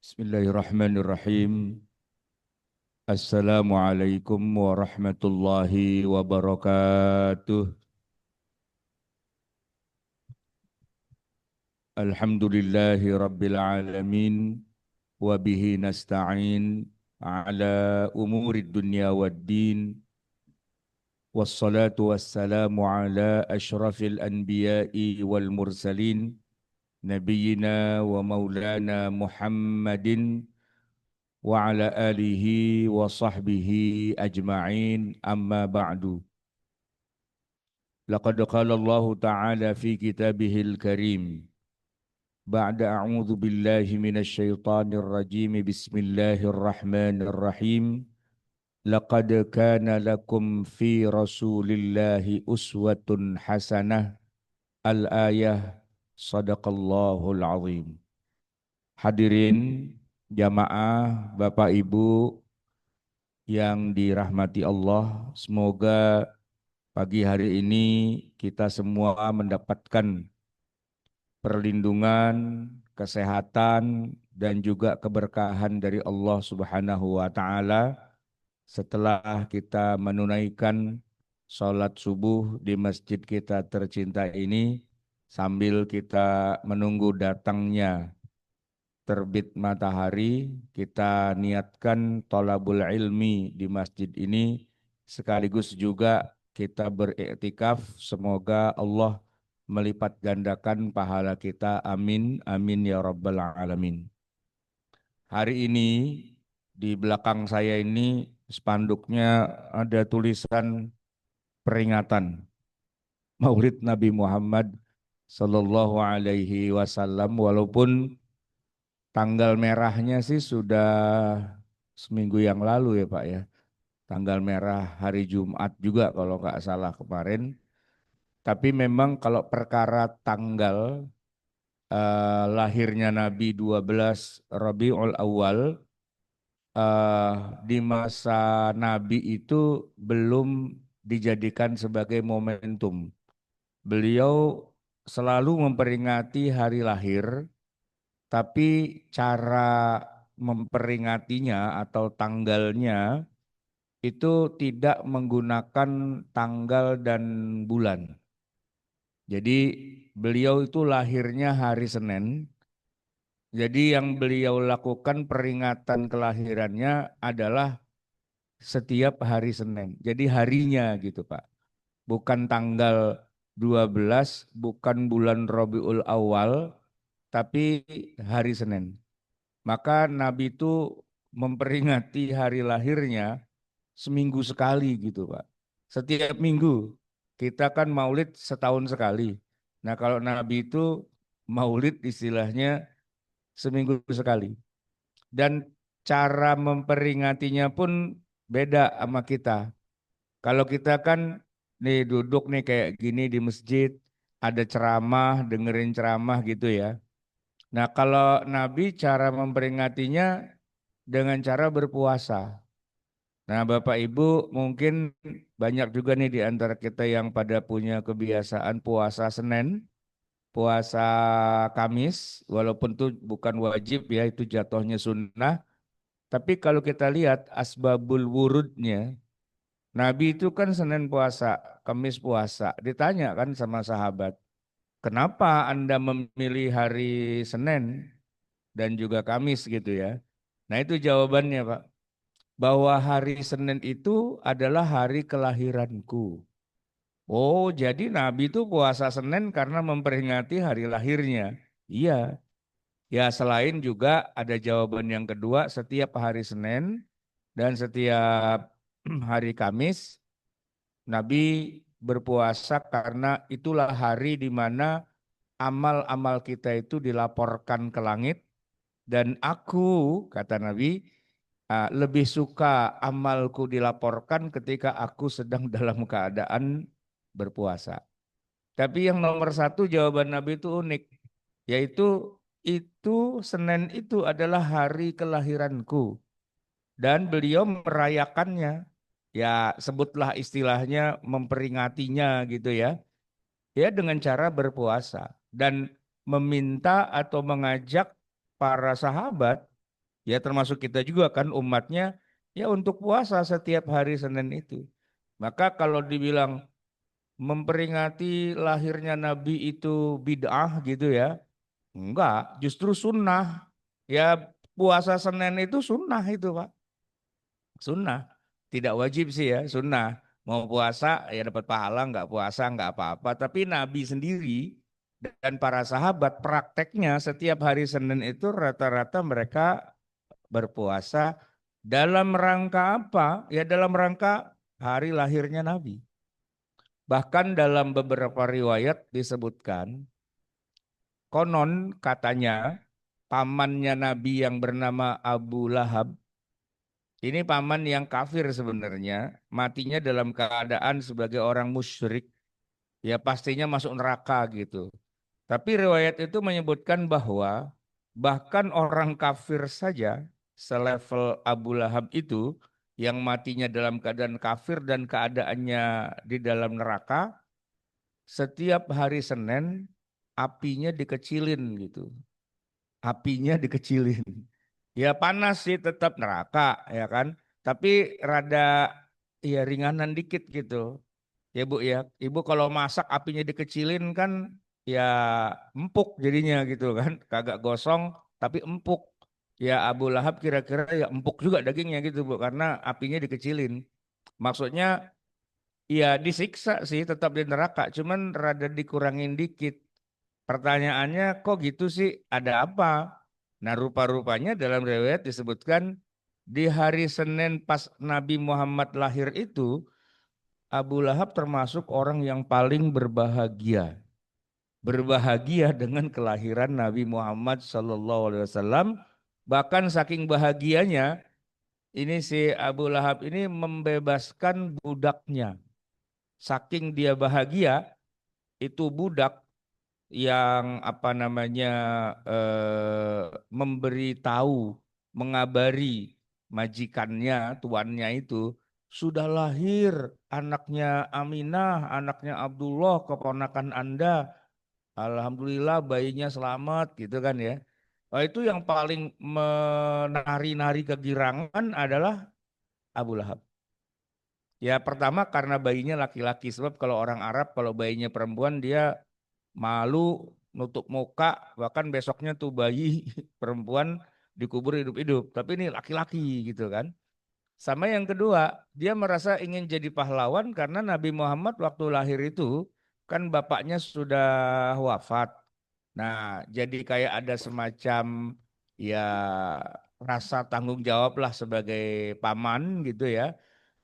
Bismillahirrahmanirrahim. Assalamualaikum warahmatullahi wabarakatuh. Alhamdulillahi rabbil alamin. Wabihi nasta'in ala umurid dunya waddin. Wassalatu wassalamu ala ashrafil anbiya'i wal mursalin. Nabiyyina wa maulana Muhammadin wa ala alihi wa sahbihi ajma'in amma ba'du. Laqad qala Allah Ta'ala fi kitabihil karim ba'da a'udzu billahi minasy syaithanir rajim bismillahirrahmanirrahim laqad kana lakum fi rasulillahi uswatun hasanah al-ayah sadaqallahul azim. Hadirin jamaah Bapak Ibu yang dirahmati Allah, semoga pagi hari ini kita semua mendapatkan perlindungan, kesehatan, dan juga keberkahan dari Allah Subhanahu wa Ta'ala setelah kita menunaikan sholat subuh di masjid kita tercinta ini, sambil kita menunggu datangnya terbit matahari, kita niatkan thalabul ilmi di masjid ini, sekaligus juga kita beriktikaf. Semoga Allah melipat gandakan pahala kita. Amin, amin ya rabbal alamin. Hari ini di belakang saya ini spanduknya ada tulisan peringatan Maulid Nabi Muhammad Sallallahu Alaihi Wasallam, walaupun tanggal merahnya sih sudah seminggu yang lalu ya Pak ya. Tanggal merah hari Jumat juga kalau nggak salah kemarin. Tapi memang kalau perkara tanggal lahirnya Nabi 12 Rabiul Awal, eh, di masa Nabi itu belum dijadikan sebagai momentum. Beliau selalu memperingati hari lahir, tapi cara memperingatinya atau tanggalnya itu tidak menggunakan tanggal dan bulan. Jadi beliau itu lahirnya hari Senin. Jadi yang beliau lakukan peringatan kelahirannya adalah setiap hari Senin. Jadi harinya gitu Pak. Bukan tanggal 12, bukan bulan Rabiul Awal, tapi hari Senin. Maka Nabi itu memperingati hari lahirnya seminggu sekali gitu Pak. Setiap minggu. Kita kan maulid setahun sekali. Nah kalau Nabi itu maulid istilahnya seminggu sekali. Dan cara memperingatinya pun beda sama kita. Kalau kita kan nih duduk nih kayak gini di masjid, ada ceramah, dengerin ceramah gitu ya. Nah kalau Nabi cara memperingatinya dengan cara berpuasa. Nah, Bapak Ibu mungkin banyak juga nih di antara kita yang pada punya kebiasaan puasa Senin, puasa Kamis, walaupun itu bukan wajib ya, itu jatuhnya sunnah. Tapi kalau kita lihat asbabul wurudnya, Nabi itu kan Senin puasa, Kamis puasa. Ditanya kan sama sahabat, kenapa Anda memilih hari Senin dan juga Kamis gitu ya? Nah itu jawabannya Pak, bahwa hari Senin itu adalah hari kelahiranku. Oh, jadi Nabi itu puasa Senin karena memperingati hari lahirnya. Iya. Ya, selain juga ada jawaban yang kedua, setiap hari Senin dan setiap hari Kamis Nabi berpuasa karena itulah hari di mana amal-amal kita itu dilaporkan ke langit, dan aku, kata Nabi, lebih suka amalku dilaporkan ketika aku sedang dalam keadaan berpuasa. Tapi yang nomor satu jawaban Nabi itu unik, yaitu itu Senin itu adalah hari kelahiranku dan beliau merayakannya. Ya sebutlah istilahnya memperingatinya gitu ya. Ya dengan cara berpuasa dan meminta atau mengajak para sahabat Ya termasuk kita juga kan umatnya ya untuk puasa setiap hari Senin itu. Maka kalau dibilang memperingati lahirnya Nabi itu bid'ah gitu ya, enggak, justru sunnah. Ya puasa Senin itu sunnah itu Pak, sunnah. Tidak wajib sih ya, sunnah. Mau puasa ya dapat pahala, enggak puasa enggak apa-apa. Tapi Nabi sendiri dan para sahabat prakteknya setiap hari Senin itu rata-rata mereka berpuasa dalam rangka apa? Ya dalam rangka hari lahirnya Nabi. Bahkan dalam beberapa riwayat disebutkan, konon katanya pamannya Nabi yang bernama Abu Lahab, ini paman yang kafir sebenarnya, matinya dalam keadaan sebagai orang musyrik, ya pastinya masuk neraka gitu. Tapi riwayat itu menyebutkan bahwa bahkan orang kafir saja selevel Abu Lahab itu yang matinya dalam keadaan kafir dan keadaannya di dalam neraka, setiap hari Senin apinya dikecilin gitu. Apinya dikecilin. Ya panas sih tetap neraka ya kan. Tapi rada ya ringanan dikit gitu. Ya Bu ya. Ibu kalau masak apinya dikecilin kan ya empuk jadinya gitu kan. Kagak gosong tapi empuk. Ya Abu Lahab kira-kira ya empuk juga dagingnya gitu Bu karena apinya dikecilin. Maksudnya ya disiksa sih tetap di neraka cuman rada dikurangin dikit. Pertanyaannya kok gitu sih? Ada apa? Nah, rupa-rupanya dalam riwayat disebutkan di hari Senin pas Nabi Muhammad lahir itu Abu Lahab termasuk orang yang paling berbahagia. Berbahagia dengan kelahiran Nabi Muhammad SAW. Bahkan saking bahagianya, ini si Abu Lahab ini membebaskan budaknya. Saking dia bahagia, itu budak yang apa namanya memberitahu, mengabari majikannya, tuannya itu sudah lahir anaknya Aminah, anaknya Abdullah, keponakan Anda. Alhamdulillah bayinya selamat gitu kan ya. Oh, itu yang paling menari-nari kegirangan adalah Abu Lahab. Ya pertama karena bayinya laki-laki sebab kalau orang Arab kalau bayinya perempuan dia malu, nutup muka, bahkan besoknya tuh bayi perempuan dikubur hidup-hidup. Tapi ini laki-laki gitu kan. Sama yang kedua, dia merasa ingin jadi pahlawan karena Nabi Muhammad waktu lahir itu kan bapaknya sudah wafat. Nah, jadi kayak ada semacam ya rasa tanggung jawab lah sebagai paman gitu ya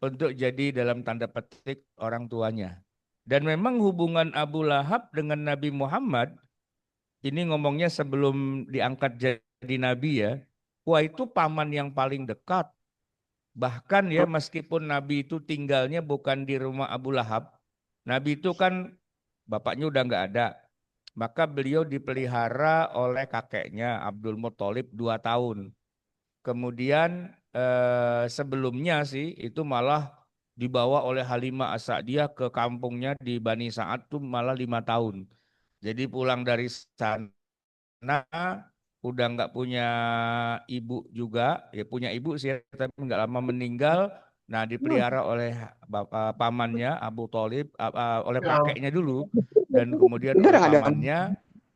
untuk jadi dalam tanda petik orang tuanya. Dan memang hubungan Abu Lahab dengan Nabi Muhammad ini ngomongnya sebelum diangkat jadi nabi ya. Wah itu paman yang paling dekat. Bahkan ya meskipun Nabi itu tinggalnya bukan di rumah Abu Lahab, Nabi itu kan bapaknya udah nggak ada. Maka beliau dipelihara oleh kakeknya Abdul Muthalib 2 tahun. Kemudian sebelumnya sih itu malah dibawa oleh Halimah As-Sa'diyah ke kampungnya di Bani Sa'ad tuh malah 5 tahun. Jadi pulang dari sana udah nggak punya ibu juga, ya punya ibu sih tapi nggak lama meninggal. Nah dipelihara oleh pamannya Abu Thalib, oleh Ya, kakeknya dulu dan kemudian bener oleh nggak ada? pamannya.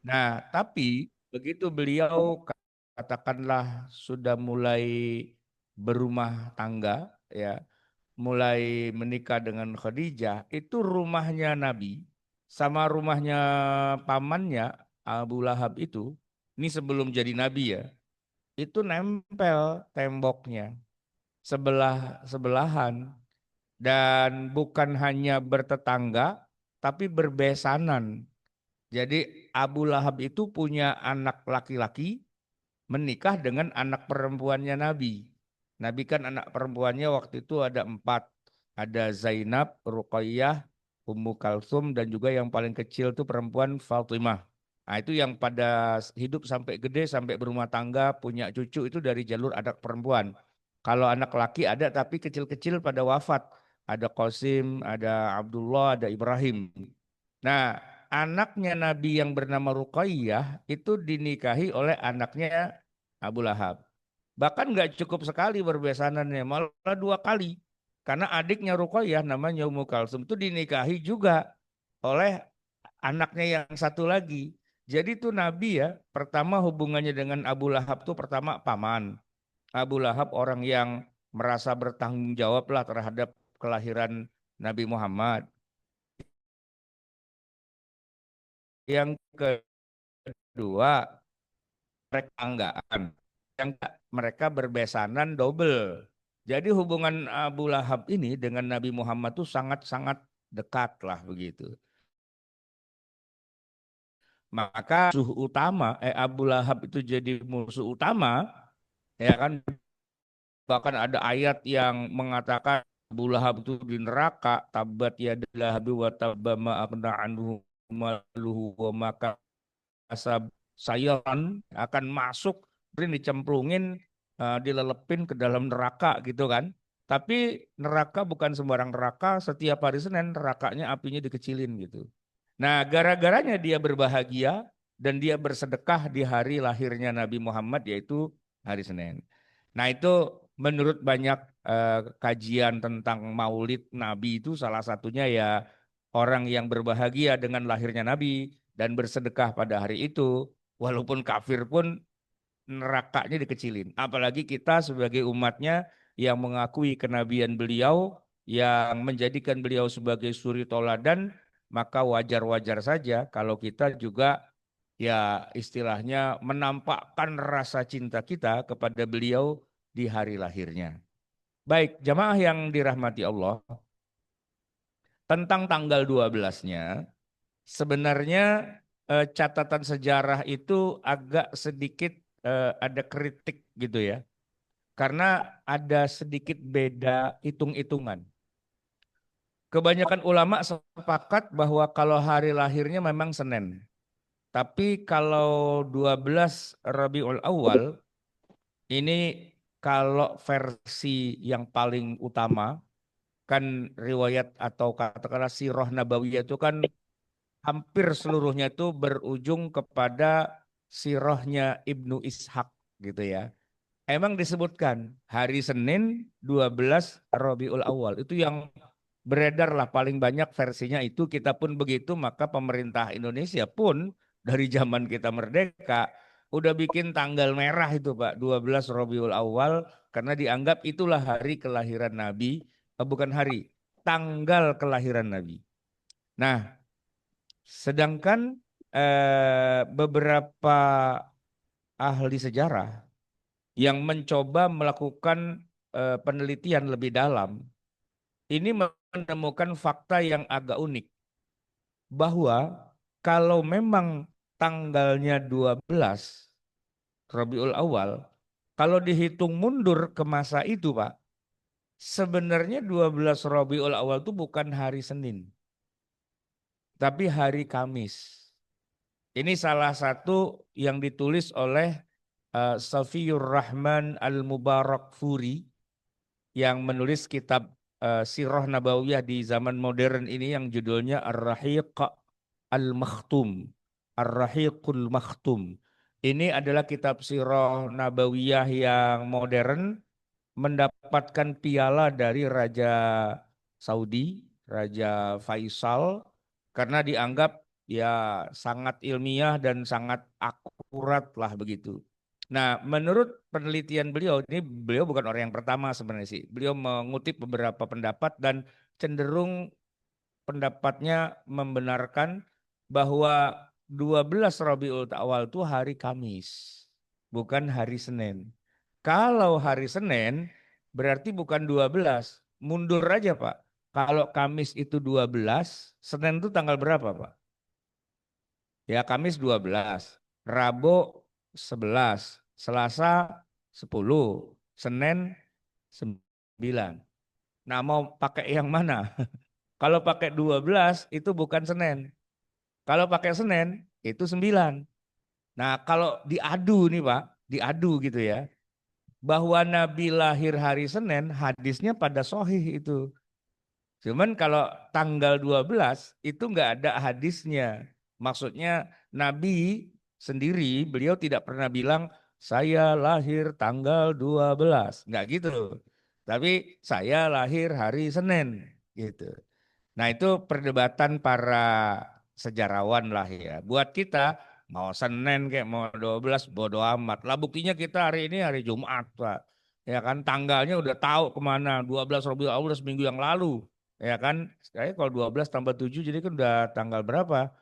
Nah tapi begitu beliau katakanlah sudah mulai berumah tangga ya mulai menikah dengan Khadijah itu rumahnya Nabi sama rumahnya pamannya Abu Lahab itu ini sebelum jadi Nabi ya itu nempel temboknya sebelah sebelahan dan bukan hanya bertetangga tapi berbesanan. Jadi Abu Lahab itu punya anak laki-laki menikah dengan anak perempuannya Nabi. Nabi kan anak perempuannya waktu itu ada 4. Ada Zainab, Ruqayyah, Ummu Kalsum, dan juga yang paling kecil tuh perempuan Fatimah. Nah itu yang pada hidup sampai gede, sampai berumah tangga, punya cucu itu dari jalur anak perempuan. Kalau anak laki ada tapi kecil-kecil pada wafat. Ada Qasim, ada Abdullah, ada Ibrahim. Nah, anaknya Nabi yang bernama Ruqayyah itu dinikahi oleh anaknya Abu Lahab. Bahkan nggak cukup sekali berbesanannya, malah 2 kali. Karena adiknya Ruqayyah namanya Ummu Kalsum itu dinikahi juga oleh anaknya yang satu lagi. Jadi tuh Nabi ya, pertama hubungannya dengan Abu Lahab tuh pertama paman. Abu Lahab orang yang merasa bertanggung jawab lah terhadap kelahiran Nabi Muhammad. Yang kedua, mereka anggaan. Yang mereka berbesanan double. Jadi hubungan Abu Lahab ini dengan Nabi Muhammad tuh sangat-sangat dekat lah begitu. Maka musuh utama, Abu Lahab itu jadi musuh utama, ya kan? Bahkan ada ayat yang mengatakan Abu Lahab itu di neraka, tabat yada lahabi wa tabba ma aghna anhu maluhu wa ma kasab, sayuran akan masuk, dicemplungin, dilelepin ke dalam neraka gitu kan. Tapi neraka bukan sembarang neraka, setiap hari Senin nerakanya apinya dikecilin gitu. Nah, gara-garanya dia berbahagia dan dia bersedekah di hari lahirnya Nabi Muhammad yaitu hari Senin. Nah, itu menurut banyak kajian tentang Maulid Nabi itu salah satunya ya orang yang berbahagia dengan lahirnya Nabi dan bersedekah pada hari itu, walaupun kafir pun nerakanya dikecilin. Apalagi kita sebagai umatnya yang mengakui kenabian beliau, yang menjadikan beliau sebagai suri toladan, maka wajar-wajar saja kalau kita juga ya istilahnya menampakkan rasa cinta kita kepada beliau di hari lahirnya. Baik, jamaah yang dirahmati Allah, tentang tanggal 12-nya, sebenarnya catatan sejarah itu agak sedikit ada kritik gitu ya. Karena ada sedikit beda hitung-hitungan. Kebanyakan ulama sepakat bahwa kalau hari lahirnya memang Senin. Tapi kalau 12 Rabiul Awal ini kalau versi yang paling utama kan riwayat atau katakanlah sirah nabawiyah itu kan hampir seluruhnya itu berujung kepada sirahnya Ibnu Ishaq gitu ya. Emang disebutkan hari Senin 12 Rabiul Awal itu yang beredar lah paling banyak versinya itu, kita pun begitu, maka pemerintah Indonesia pun dari zaman kita merdeka udah bikin tanggal merah itu Pak 12 Rabiul Awal karena dianggap itulah hari kelahiran Nabi, bukan hari, tanggal kelahiran Nabi. Nah, sedangkan beberapa ahli sejarah yang mencoba melakukan penelitian lebih dalam, ini menemukan fakta yang agak unik bahwa kalau memang tanggalnya 12 Rabiul Awal, kalau dihitung mundur ke masa itu, Pak, sebenarnya 12 Rabiul Awal itu bukan hari Senin, tapi hari Kamis. Ini salah satu yang ditulis oleh Safiyur Rahman Al-Mubarakfuri yang menulis kitab Sirah Nabawiyah di zaman modern ini yang judulnya Ar-Rahiq Al-Makhtum. Ar-Rahiqul Makhtum. Ini adalah kitab Sirah Nabawiyah yang modern, mendapatkan piala dari Raja Saudi, Raja Faisal, karena dianggap ya sangat ilmiah dan sangat akurat lah begitu. Nah, menurut penelitian beliau, ini beliau bukan orang yang pertama sebenarnya sih. Beliau mengutip beberapa pendapat dan cenderung pendapatnya membenarkan bahwa 12 Rabiul Awal itu hari Kamis, bukan hari Senin. Kalau hari Senin berarti bukan 12, mundur aja Pak. Kalau Kamis itu 12, Senin itu tanggal berapa Pak? Ya Kamis 12, Rabu 11, Selasa 10, Senin 9. Nah mau pakai yang mana? Kalau pakai 12 itu bukan Senin. Kalau pakai Senin itu 9. Nah kalau diadu nih Pak, diadu gitu ya. Bahwa Nabi lahir hari Senin, hadisnya pada sohih itu. Cuman kalau tanggal 12 itu nggak ada hadisnya. Maksudnya Nabi sendiri beliau tidak pernah bilang saya lahir tanggal 12. Nggak gitu. Tapi saya lahir hari Senin gitu. Nah, itu perdebatan para sejarawan lah ya. Buat kita mau Senin kayak mau 12 bodo amat. Lah buktinya kita hari ini hari Jumat, Pak. Ya kan tanggalnya udah tahu kemana. 12 Rabiul Awal udah seminggu yang lalu. Ya kan, kayak kalau 12 tambah 7 jadi kan udah tanggal berapa?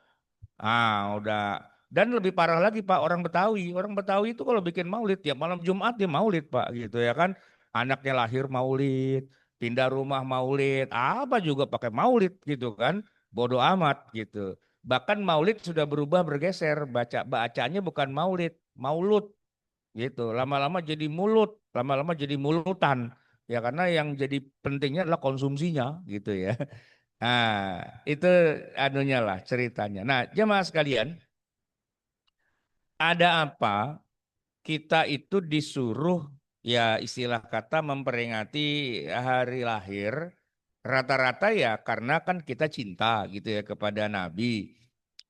Udah. Dan lebih parah lagi Pak, orang Betawi. Orang Betawi itu kalau bikin maulid ya malam Jumat dia maulid Pak gitu ya kan. Anaknya lahir maulid, pindah rumah maulid, apa juga pakai maulid gitu kan. Bodoh amat gitu. Bahkan maulid sudah berubah bergeser, bacanya bukan maulid, maulud gitu. Lama-lama jadi mulut, lama-lama jadi mulutan. Ya karena yang jadi pentingnya adalah konsumsinya gitu ya. Nah, itu anunya lah ceritanya. Nah, jemaah sekalian, ada apa kita itu disuruh ya istilah kata memperingati hari lahir rata-rata ya karena kan kita cinta gitu ya kepada Nabi.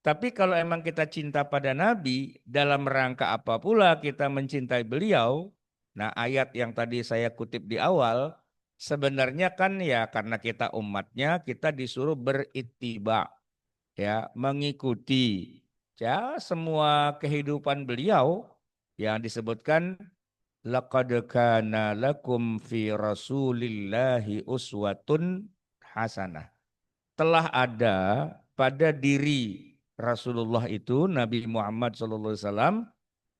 Tapi kalau emang kita cinta pada Nabi dalam rangka apa pula kita mencintai beliau, nah ayat yang tadi saya kutip di awal sebenarnya kan ya karena kita umatnya kita disuruh berittiba ya mengikuti ya semua kehidupan beliau yang disebutkan laqad kana lakum fi rasulillahi uswatun hasanah. Telah ada pada diri Rasulullah itu Nabi Muhammad SAW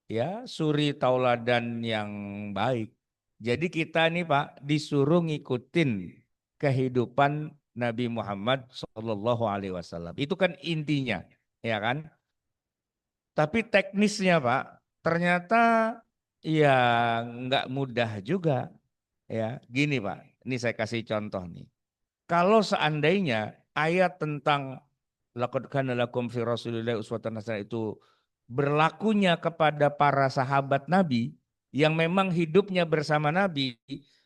ya suri tauladan yang baik. Jadi kita nih Pak disuruh ngikutin kehidupan Nabi Muhammad SAW. Itu kan intinya, ya kan? Tapi teknisnya Pak, ternyata ya nggak mudah juga, ya. Gini Pak, ini saya kasih contoh nih. Kalau seandainya ayat tentang laqad kana lakum fi Rasulillahi uswatun hasanah itu berlakunya kepada para sahabat Nabi yang memang hidupnya bersama Nabi,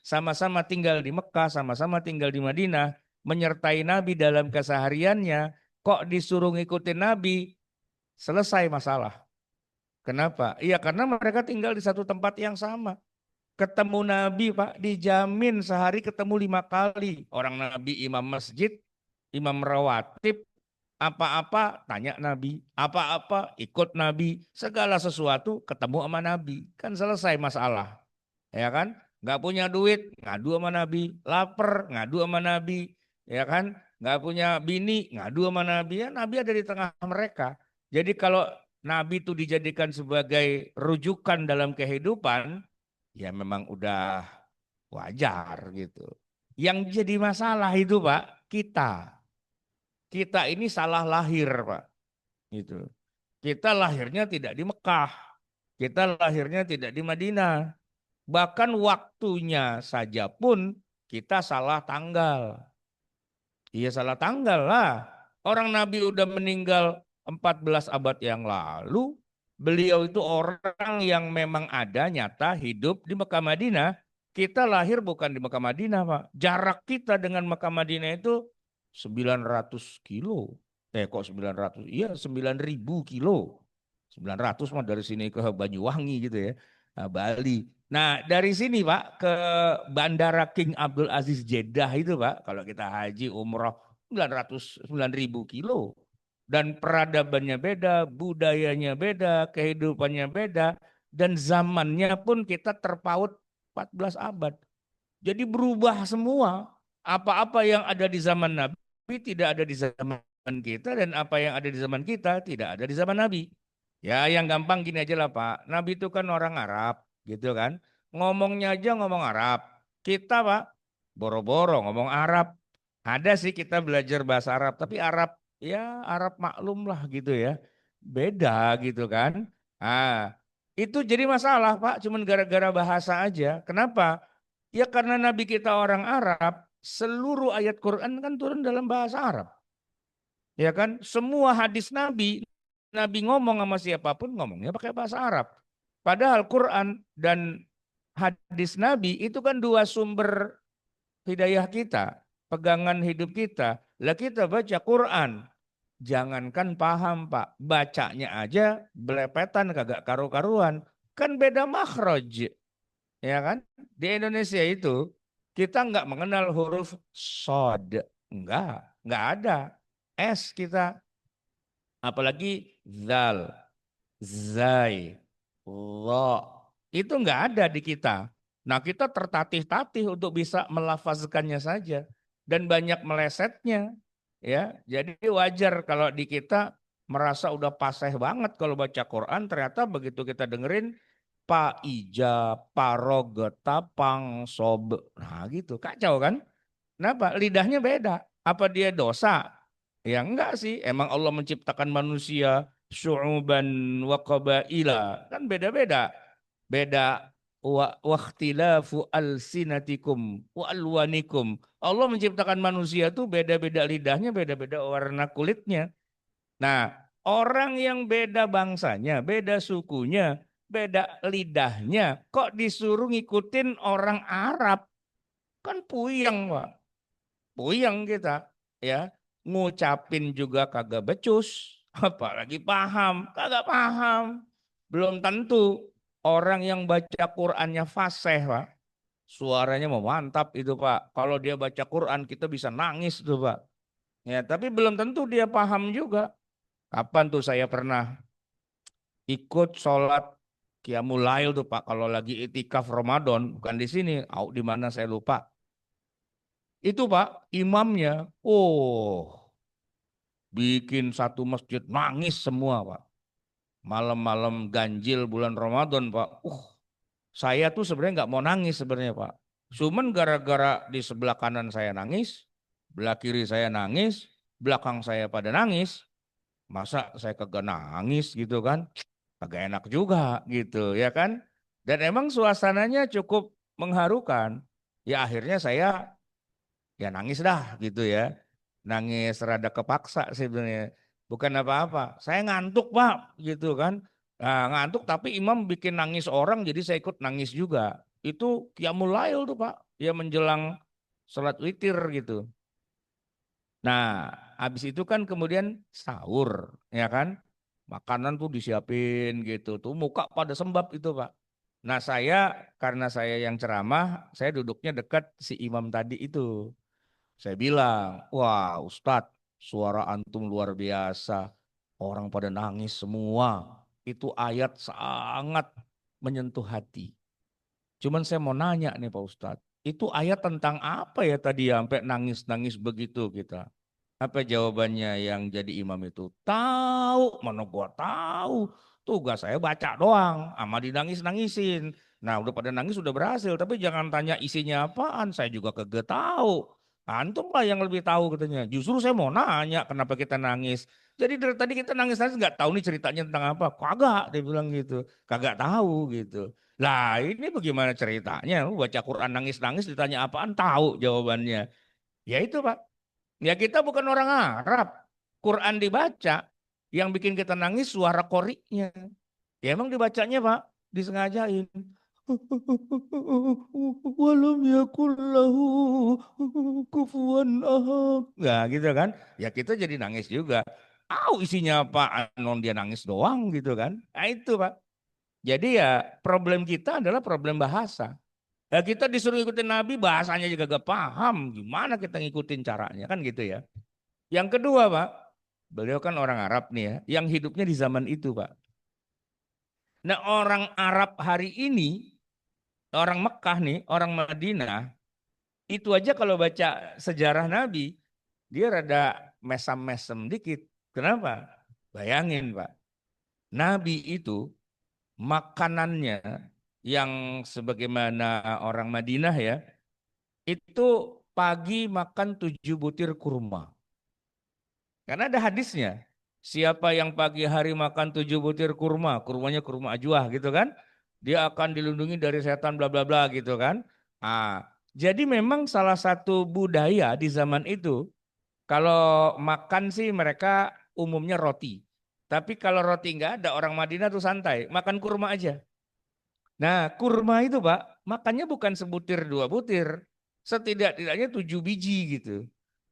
sama-sama tinggal di Mekah, sama-sama tinggal di Madinah, menyertai Nabi dalam kesehariannya, kok disuruh ngikutin Nabi, selesai masalah. Kenapa? Iya karena mereka tinggal di satu tempat yang sama. Ketemu Nabi Pak, dijamin sehari ketemu 5 kali. Orang Nabi imam masjid, imam rawatib, apa-apa tanya Nabi, apa-apa ikut Nabi, segala sesuatu ketemu sama Nabi, kan selesai masalah, ya kan? Nggak punya duit, ngadu sama Nabi, lapar, ngadu sama Nabi, ya kan? Nggak punya bini, ngadu sama Nabi, ya Nabi ada di tengah mereka. Jadi kalau Nabi itu dijadikan sebagai rujukan dalam kehidupan, ya memang udah wajar gitu. Yang jadi masalah itu Pak, kita ini salah lahir, Pak. Gitu. Kita lahirnya tidak di Mekah. Kita lahirnya tidak di Madinah. Bahkan waktunya saja pun kita salah tanggal. Iya salah tanggal lah. Orang Nabi udah meninggal 14 abad yang lalu. Beliau itu orang yang memang ada nyata hidup di Mekah Madinah. Kita lahir bukan di Mekah Madinah, Pak. Jarak kita dengan Mekah Madinah itu 900 kilo. Kok 900? Iya 9.000 kilo. 900 mah dari sini ke Banyuwangi gitu ya. Nah, Bali. Nah, dari sini Pak ke Bandara King Abdul Aziz Jeddah itu Pak, kalau kita haji umroh 9.000 kilo. Dan peradabannya beda, budayanya beda, kehidupannya beda, dan zamannya pun kita terpaut 14 abad. Jadi berubah semua. Apa-apa yang ada di zaman Nabi tidak ada di zaman kita, dan apa yang ada di zaman kita tidak ada di zaman Nabi. Ya, yang gampang gini aja lah Pak. Nabi itu kan orang Arab, gitu kan. Ngomongnya aja ngomong Arab. Kita Pak, boro-boro ngomong Arab. Ada sih kita belajar bahasa Arab, tapi Arab ya Arab maklum lah gitu ya. Beda gitu kan. Ah, itu jadi masalah Pak, cuman gara-gara bahasa aja. Kenapa? Ya karena Nabi kita orang Arab, seluruh ayat Quran kan turun dalam bahasa Arab. Ya kan? Semua hadis Nabi, Nabi ngomong sama siapapun ngomongnya pakai bahasa Arab. Padahal Quran dan hadis Nabi itu kan dua sumber hidayah kita, pegangan hidup kita. Lah kita baca Quran, jangankan paham Pak, bacanya aja belepetan kagak karu-karuan. kan beda makhraj, ya kan? Di Indonesia itu kita nggak mengenal huruf sod, nggak ada. S kita, apalagi zal, zai, lo, itu nggak ada di kita. Nah kita tertatih-tatih untuk bisa melafazkannya saja dan banyak melesetnya, ya. Jadi wajar kalau di kita merasa udah fasih banget kalau baca Quran, ternyata begitu kita dengerin pa ija, parog, tapang, sob. Nah gitu, kacau kan? Kenapa? Lidahnya beda. Apa dia dosa? Ya enggak sih. Emang Allah menciptakan manusia syu'uban wa qabaila. Kan beda-beda. Beda wakhtilafu alsinatikum wa alwanikum. Allah menciptakan manusia tuh beda-beda lidahnya, beda-beda warna kulitnya. Nah, orang yang beda bangsanya, beda sukunya, beda lidahnya, kok disuruh ngikutin orang Arab? Kan puyeng, Pak. Puyeng kita, ya. Ngucapin juga kagak becus, apalagi paham, kagak paham. Belum tentu orang yang baca Qur'annya fasih, Pak. Suaranya mau mantap itu, Pak. Kalau dia baca Quran kita bisa nangis tuh, Pak. Ya, tapi belum tentu dia paham juga. Kapan tuh saya pernah ikut sholat Qiyamul Lail tuh, Pak, kalau lagi itikaf Ramadan, bukan di sini, di mana saya lupa. Itu Pak, imamnya, bikin satu masjid nangis semua Pak. Malam-malam ganjil bulan Ramadan Pak. Saya tuh sebenarnya nggak mau nangis sebenarnya Pak. Cuman gara-gara di sebelah kanan saya nangis, belah kiri saya nangis, belakang saya pada nangis. Masa saya kagak nangis gitu kan? Kagak enak juga gitu ya kan? Dan emang suasananya cukup mengharukan. Ya akhirnya saya ya nangis dah gitu ya. Nangis rada kepaksa sih sebenarnya. Bukan apa-apa. Saya ngantuk Pak gitu kan. Nah, ngantuk tapi imam bikin nangis orang jadi saya ikut nangis juga. Itu Qiyamul Lail tuh Pak. Ya menjelang sholat witir gitu. Nah, habis itu kan kemudian sahur ya kan. Makanan tuh disiapin gitu. Tuh muka pada sembab itu Pak. Nah saya karena saya yang ceramah, saya duduknya dekat si imam tadi itu. Saya bilang, wah Ustadz, suara antum luar biasa. Orang pada nangis semua. Itu ayat sangat menyentuh hati. Cuman saya mau nanya nih Pak Ustadz. Itu ayat tentang apa ya tadi ya sampai nangis-nangis begitu kita? Apa jawabannya yang jadi imam itu? Tahu, mana gua tahu. Tugas saya baca doang, sama dinangis-nangisin. Nah, udah pada nangis sudah berhasil, tapi jangan tanya isinya apaan, saya juga kagak tahu. Antum lah yang lebih tahu katanya. Justru saya mau nanya kenapa kita nangis. Jadi dari tadi kita nangis-nangis nggak tahu nih ceritanya tentang apa. Kagak, dia bilang gitu. Kagak tahu gitu. Lah ini bagaimana ceritanya? Baca Quran nangis-nangis ditanya apaan tahu jawabannya. Ya itu Pak. Ya kita bukan orang Arab. Quran dibaca, yang bikin kita nangis suara koriknya. Ya emang dibacanya Pak, disengajain. Walam yakul lahu kufuwan ahad. Nah gitu kan. Ya kita jadi nangis juga. Tahu isinya apa, non dia nangis doang gitu kan. Nah itu Pak. Jadi ya problem kita adalah problem bahasa. Ya kita disuruh ikutin Nabi, bahasanya juga gak paham. Gimana kita ngikutin caranya kan gitu ya. Yang kedua, Pak, beliau kan orang Arab nih ya, yang hidupnya di zaman itu, Pak. Nah, orang Arab hari ini, orang Mekah nih, orang Madinah, itu aja kalau baca sejarah Nabi, dia rada mesam-mesem dikit. Kenapa? Bayangin, Pak. Nabi itu makanannya yang sebagaimana orang Madinah ya, itu pagi makan 7 butir kurma. Karena ada hadisnya. Siapa yang pagi hari makan 7 butir kurma, kurmanya kurma ajwah gitu kan. Dia akan dilindungi dari setan bla bla bla gitu kan. Jadi memang salah satu budaya di zaman itu, kalau makan sih mereka umumnya roti. Tapi kalau roti nggak ada, orang Madinah tuh santai, makan kurma aja. Nah, kurma itu Pak, makannya bukan sebutir 2 butir, setidak-tidaknya 7 biji gitu.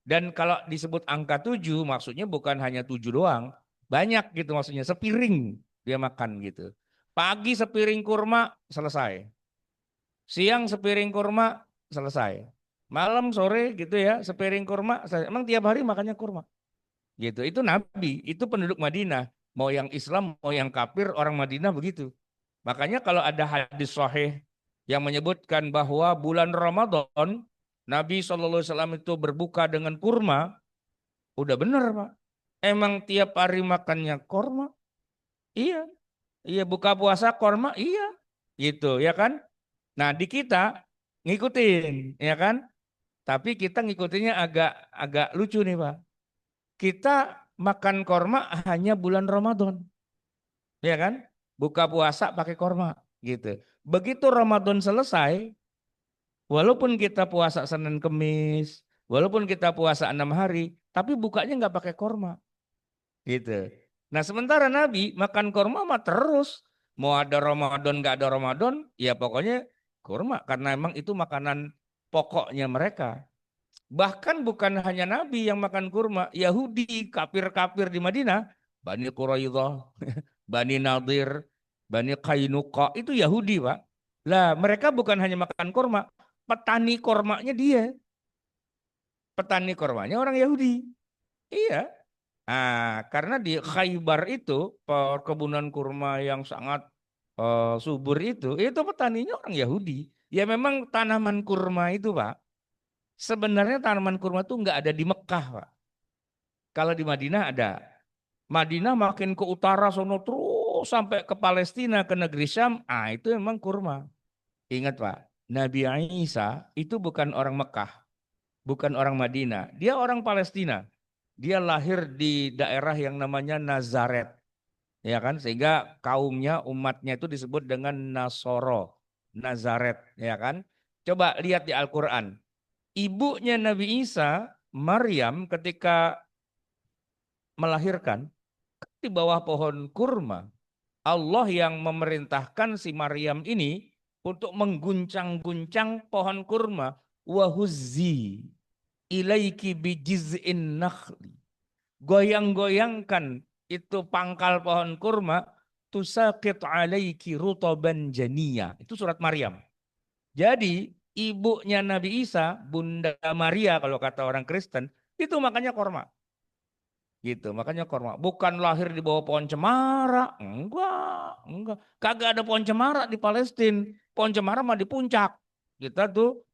Dan kalau disebut angka 7, maksudnya bukan hanya 7 doang, banyak gitu maksudnya, sepiring dia makan gitu. Pagi sepiring kurma selesai. Siang sepiring kurma selesai. Malam sore gitu ya sepiring kurma. Emang tiap hari makannya kurma. Gitu. Itu Nabi, itu penduduk Madinah. Mau yang Islam, mau yang kafir, orang Madinah begitu. Makanya kalau ada hadis sahih yang menyebutkan bahwa bulan Ramadan Nabi SAW itu berbuka dengan kurma, udah bener Pak. Emang tiap hari makannya kurma? Iya. Iya buka puasa kurma? Iya. Gitu ya kan? Nah di kita ngikutin ya kan? Tapi kita ngikutinnya agak agak lucu nih Pak. Kita makan korma hanya bulan Ramadan, ya kan? Buka puasa pakai korma, gitu. Begitu Ramadan selesai, walaupun kita puasa Senin Kemis, walaupun kita puasa 6 hari, tapi bukanya nggak pakai korma, gitu. Nah sementara Nabi makan korma mah terus, mau ada Ramadan nggak ada Ramadan, ya pokoknya korma karena emang itu makanan pokoknya mereka. Bahkan bukan hanya Nabi yang makan kurma, Yahudi, kafir-kafir di Madinah, Bani Quraidah, Bani Nadir, Bani Qainuqa, itu Yahudi, Pak. Lah, mereka bukan hanya makan kurma, petani kurmanya dia. Petani kurmanya orang Yahudi. Iya. Karena di Khaybar itu, perkebunan kurma yang sangat subur itu petaninya orang Yahudi. Ya memang tanaman kurma itu, Pak. Sebenarnya tanaman kurma itu nggak ada di Mekah, Pak. Kalau di Madinah ada. Madinah makin ke utara sono terus sampai ke Palestina ke negeri Syam, itu emang kurma. Ingat Pak, Nabi Isa itu bukan orang Mekah, bukan orang Madinah, dia orang Palestina. Dia lahir di daerah yang namanya Nazaret, ya kan? Sehingga kaumnya, umatnya itu disebut dengan Nasoro, Nazaret, ya kan? Coba lihat di Al-Qur'an. Ibunya Nabi Isa, Maryam ketika melahirkan di bawah pohon kurma. Allah yang memerintahkan si Maryam ini untuk mengguncang-guncang pohon kurma. Wahuzzi ilaiki bijiz'in nakhli. Goyang-goyangkan itu pangkal pohon kurma. Tusaqit alaiki rutaban janiya. Itu surat Maryam. Jadi ibunya Nabi Isa, Bunda Maria kalau kata orang Kristen, itu makanya kurma. Gitu makanya korma bukan lahir di bawah pohon cemara, enggak, kagak ada pohon cemara di Palestina. Pohon cemara mah di puncak. Kita tuh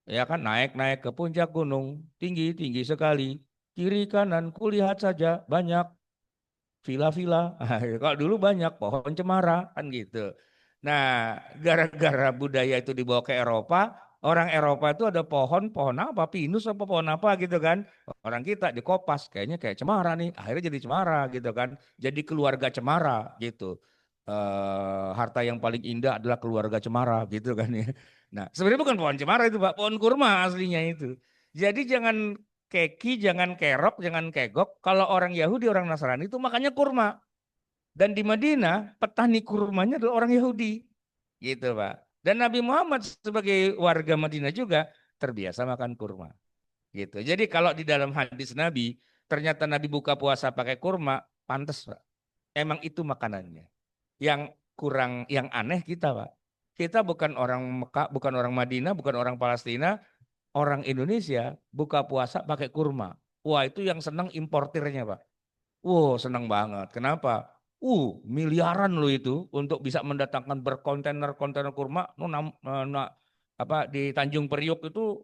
ya kan naik naik ke puncak gunung, tinggi tinggi sekali, kiri kanan kulihat saja banyak villa-villa. Kalau dulu banyak pohon cemara kan gitu. Nah, gara-gara budaya itu dibawa ke Eropa, orang Eropa itu ada pohon apa, pinus apa pohon apa gitu kan. Orang kita di Kopas kayaknya kayak cemara nih, akhirnya jadi cemara gitu kan. Jadi keluarga cemara gitu. Harta yang paling indah adalah keluarga cemara gitu kan ya. Nah, sebenarnya bukan pohon cemara itu, Pak, pohon kurma aslinya itu. Jadi jangan keki, jangan kerok, jangan kegok. Kalau orang Yahudi, orang Nasrani itu makannya kurma. Dan di Madinah, petani kurmanya adalah orang Yahudi. Gitu, Pak. Dan Nabi Muhammad sebagai warga Madinah juga terbiasa makan kurma. Gitu. Jadi kalau di dalam hadis Nabi, ternyata Nabi buka puasa pakai kurma, pantas, Pak. Emang itu makanannya. Yang kurang, yang aneh kita, Pak. Kita bukan orang Mekah, bukan orang Madinah, bukan orang Palestina, orang Indonesia buka puasa pakai kurma. Wah, itu yang senang importirnya, Pak. Wow, senang banget. Kenapa? Miliaran loh itu untuk bisa mendatangkan berkontainer-kontainer kurma. Apa di Tanjung Priok itu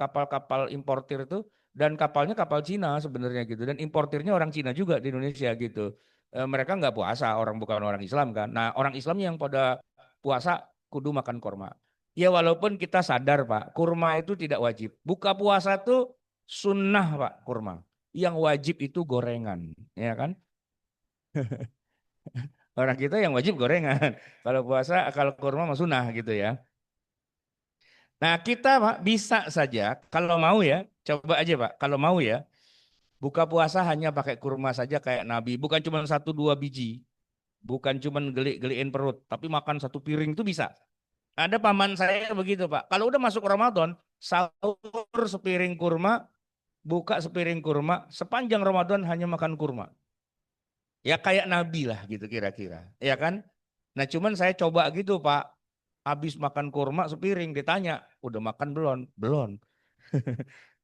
kapal-kapal importir itu dan kapalnya kapal Cina sebenarnya gitu dan importirnya orang Cina juga di Indonesia gitu. Mereka nggak puasa, orang bukan orang Islam kan. Nah, orang Islamnya yang pada puasa kudu makan kurma. Ya walaupun kita sadar Pak, kurma itu tidak wajib. Buka puasa tuh sunnah Pak kurma. Yang wajib itu gorengan, ya kan? Orang kita yang wajib gorengan. Kalau puasa, kalau kurma mah sunnah gitu ya. Nah kita Pak bisa saja kalau mau ya, coba aja Pak, kalau mau ya, buka puasa hanya pakai kurma saja kayak Nabi. Bukan cuma 1 2 biji, bukan cuma gelik-gelikin perut, tapi makan 1 piring itu bisa. Ada paman saya begitu Pak. Kalau udah masuk Ramadan, sahur sepiring kurma, buka sepiring kurma, sepanjang Ramadan hanya makan kurma. Ya kayak Nabi lah gitu kira-kira. Ya kan? Nah cuman saya coba gitu Pak, habis makan kurma sepiring ditanya, udah makan belum? Belum.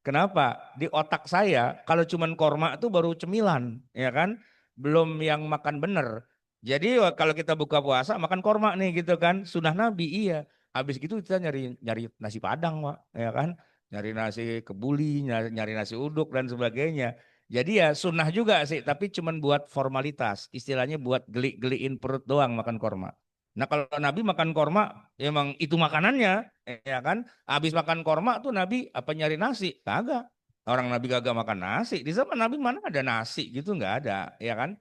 Kenapa? Di otak saya kalau cuman korma itu baru cemilan, ya kan? Belum yang makan bener. Jadi kalau kita buka puasa makan korma nih gitu kan, sunnah Nabi iya. Habis gitu kita nyari nyari nasi Padang, Pak, ya kan? Nyari nasi kebuli, nyari nasi uduk dan sebagainya. Jadi ya sunnah juga sih, tapi cuman buat formalitas. Istilahnya buat geli-geliin perut doang makan korma. Nah kalau Nabi makan korma, emang itu makanannya, ya kan? Habis makan korma tuh Nabi apa nyari nasi? Kagak. Orang Nabi kagak makan nasi. Di zaman Nabi mana ada nasi gitu nggak ada, ya kan?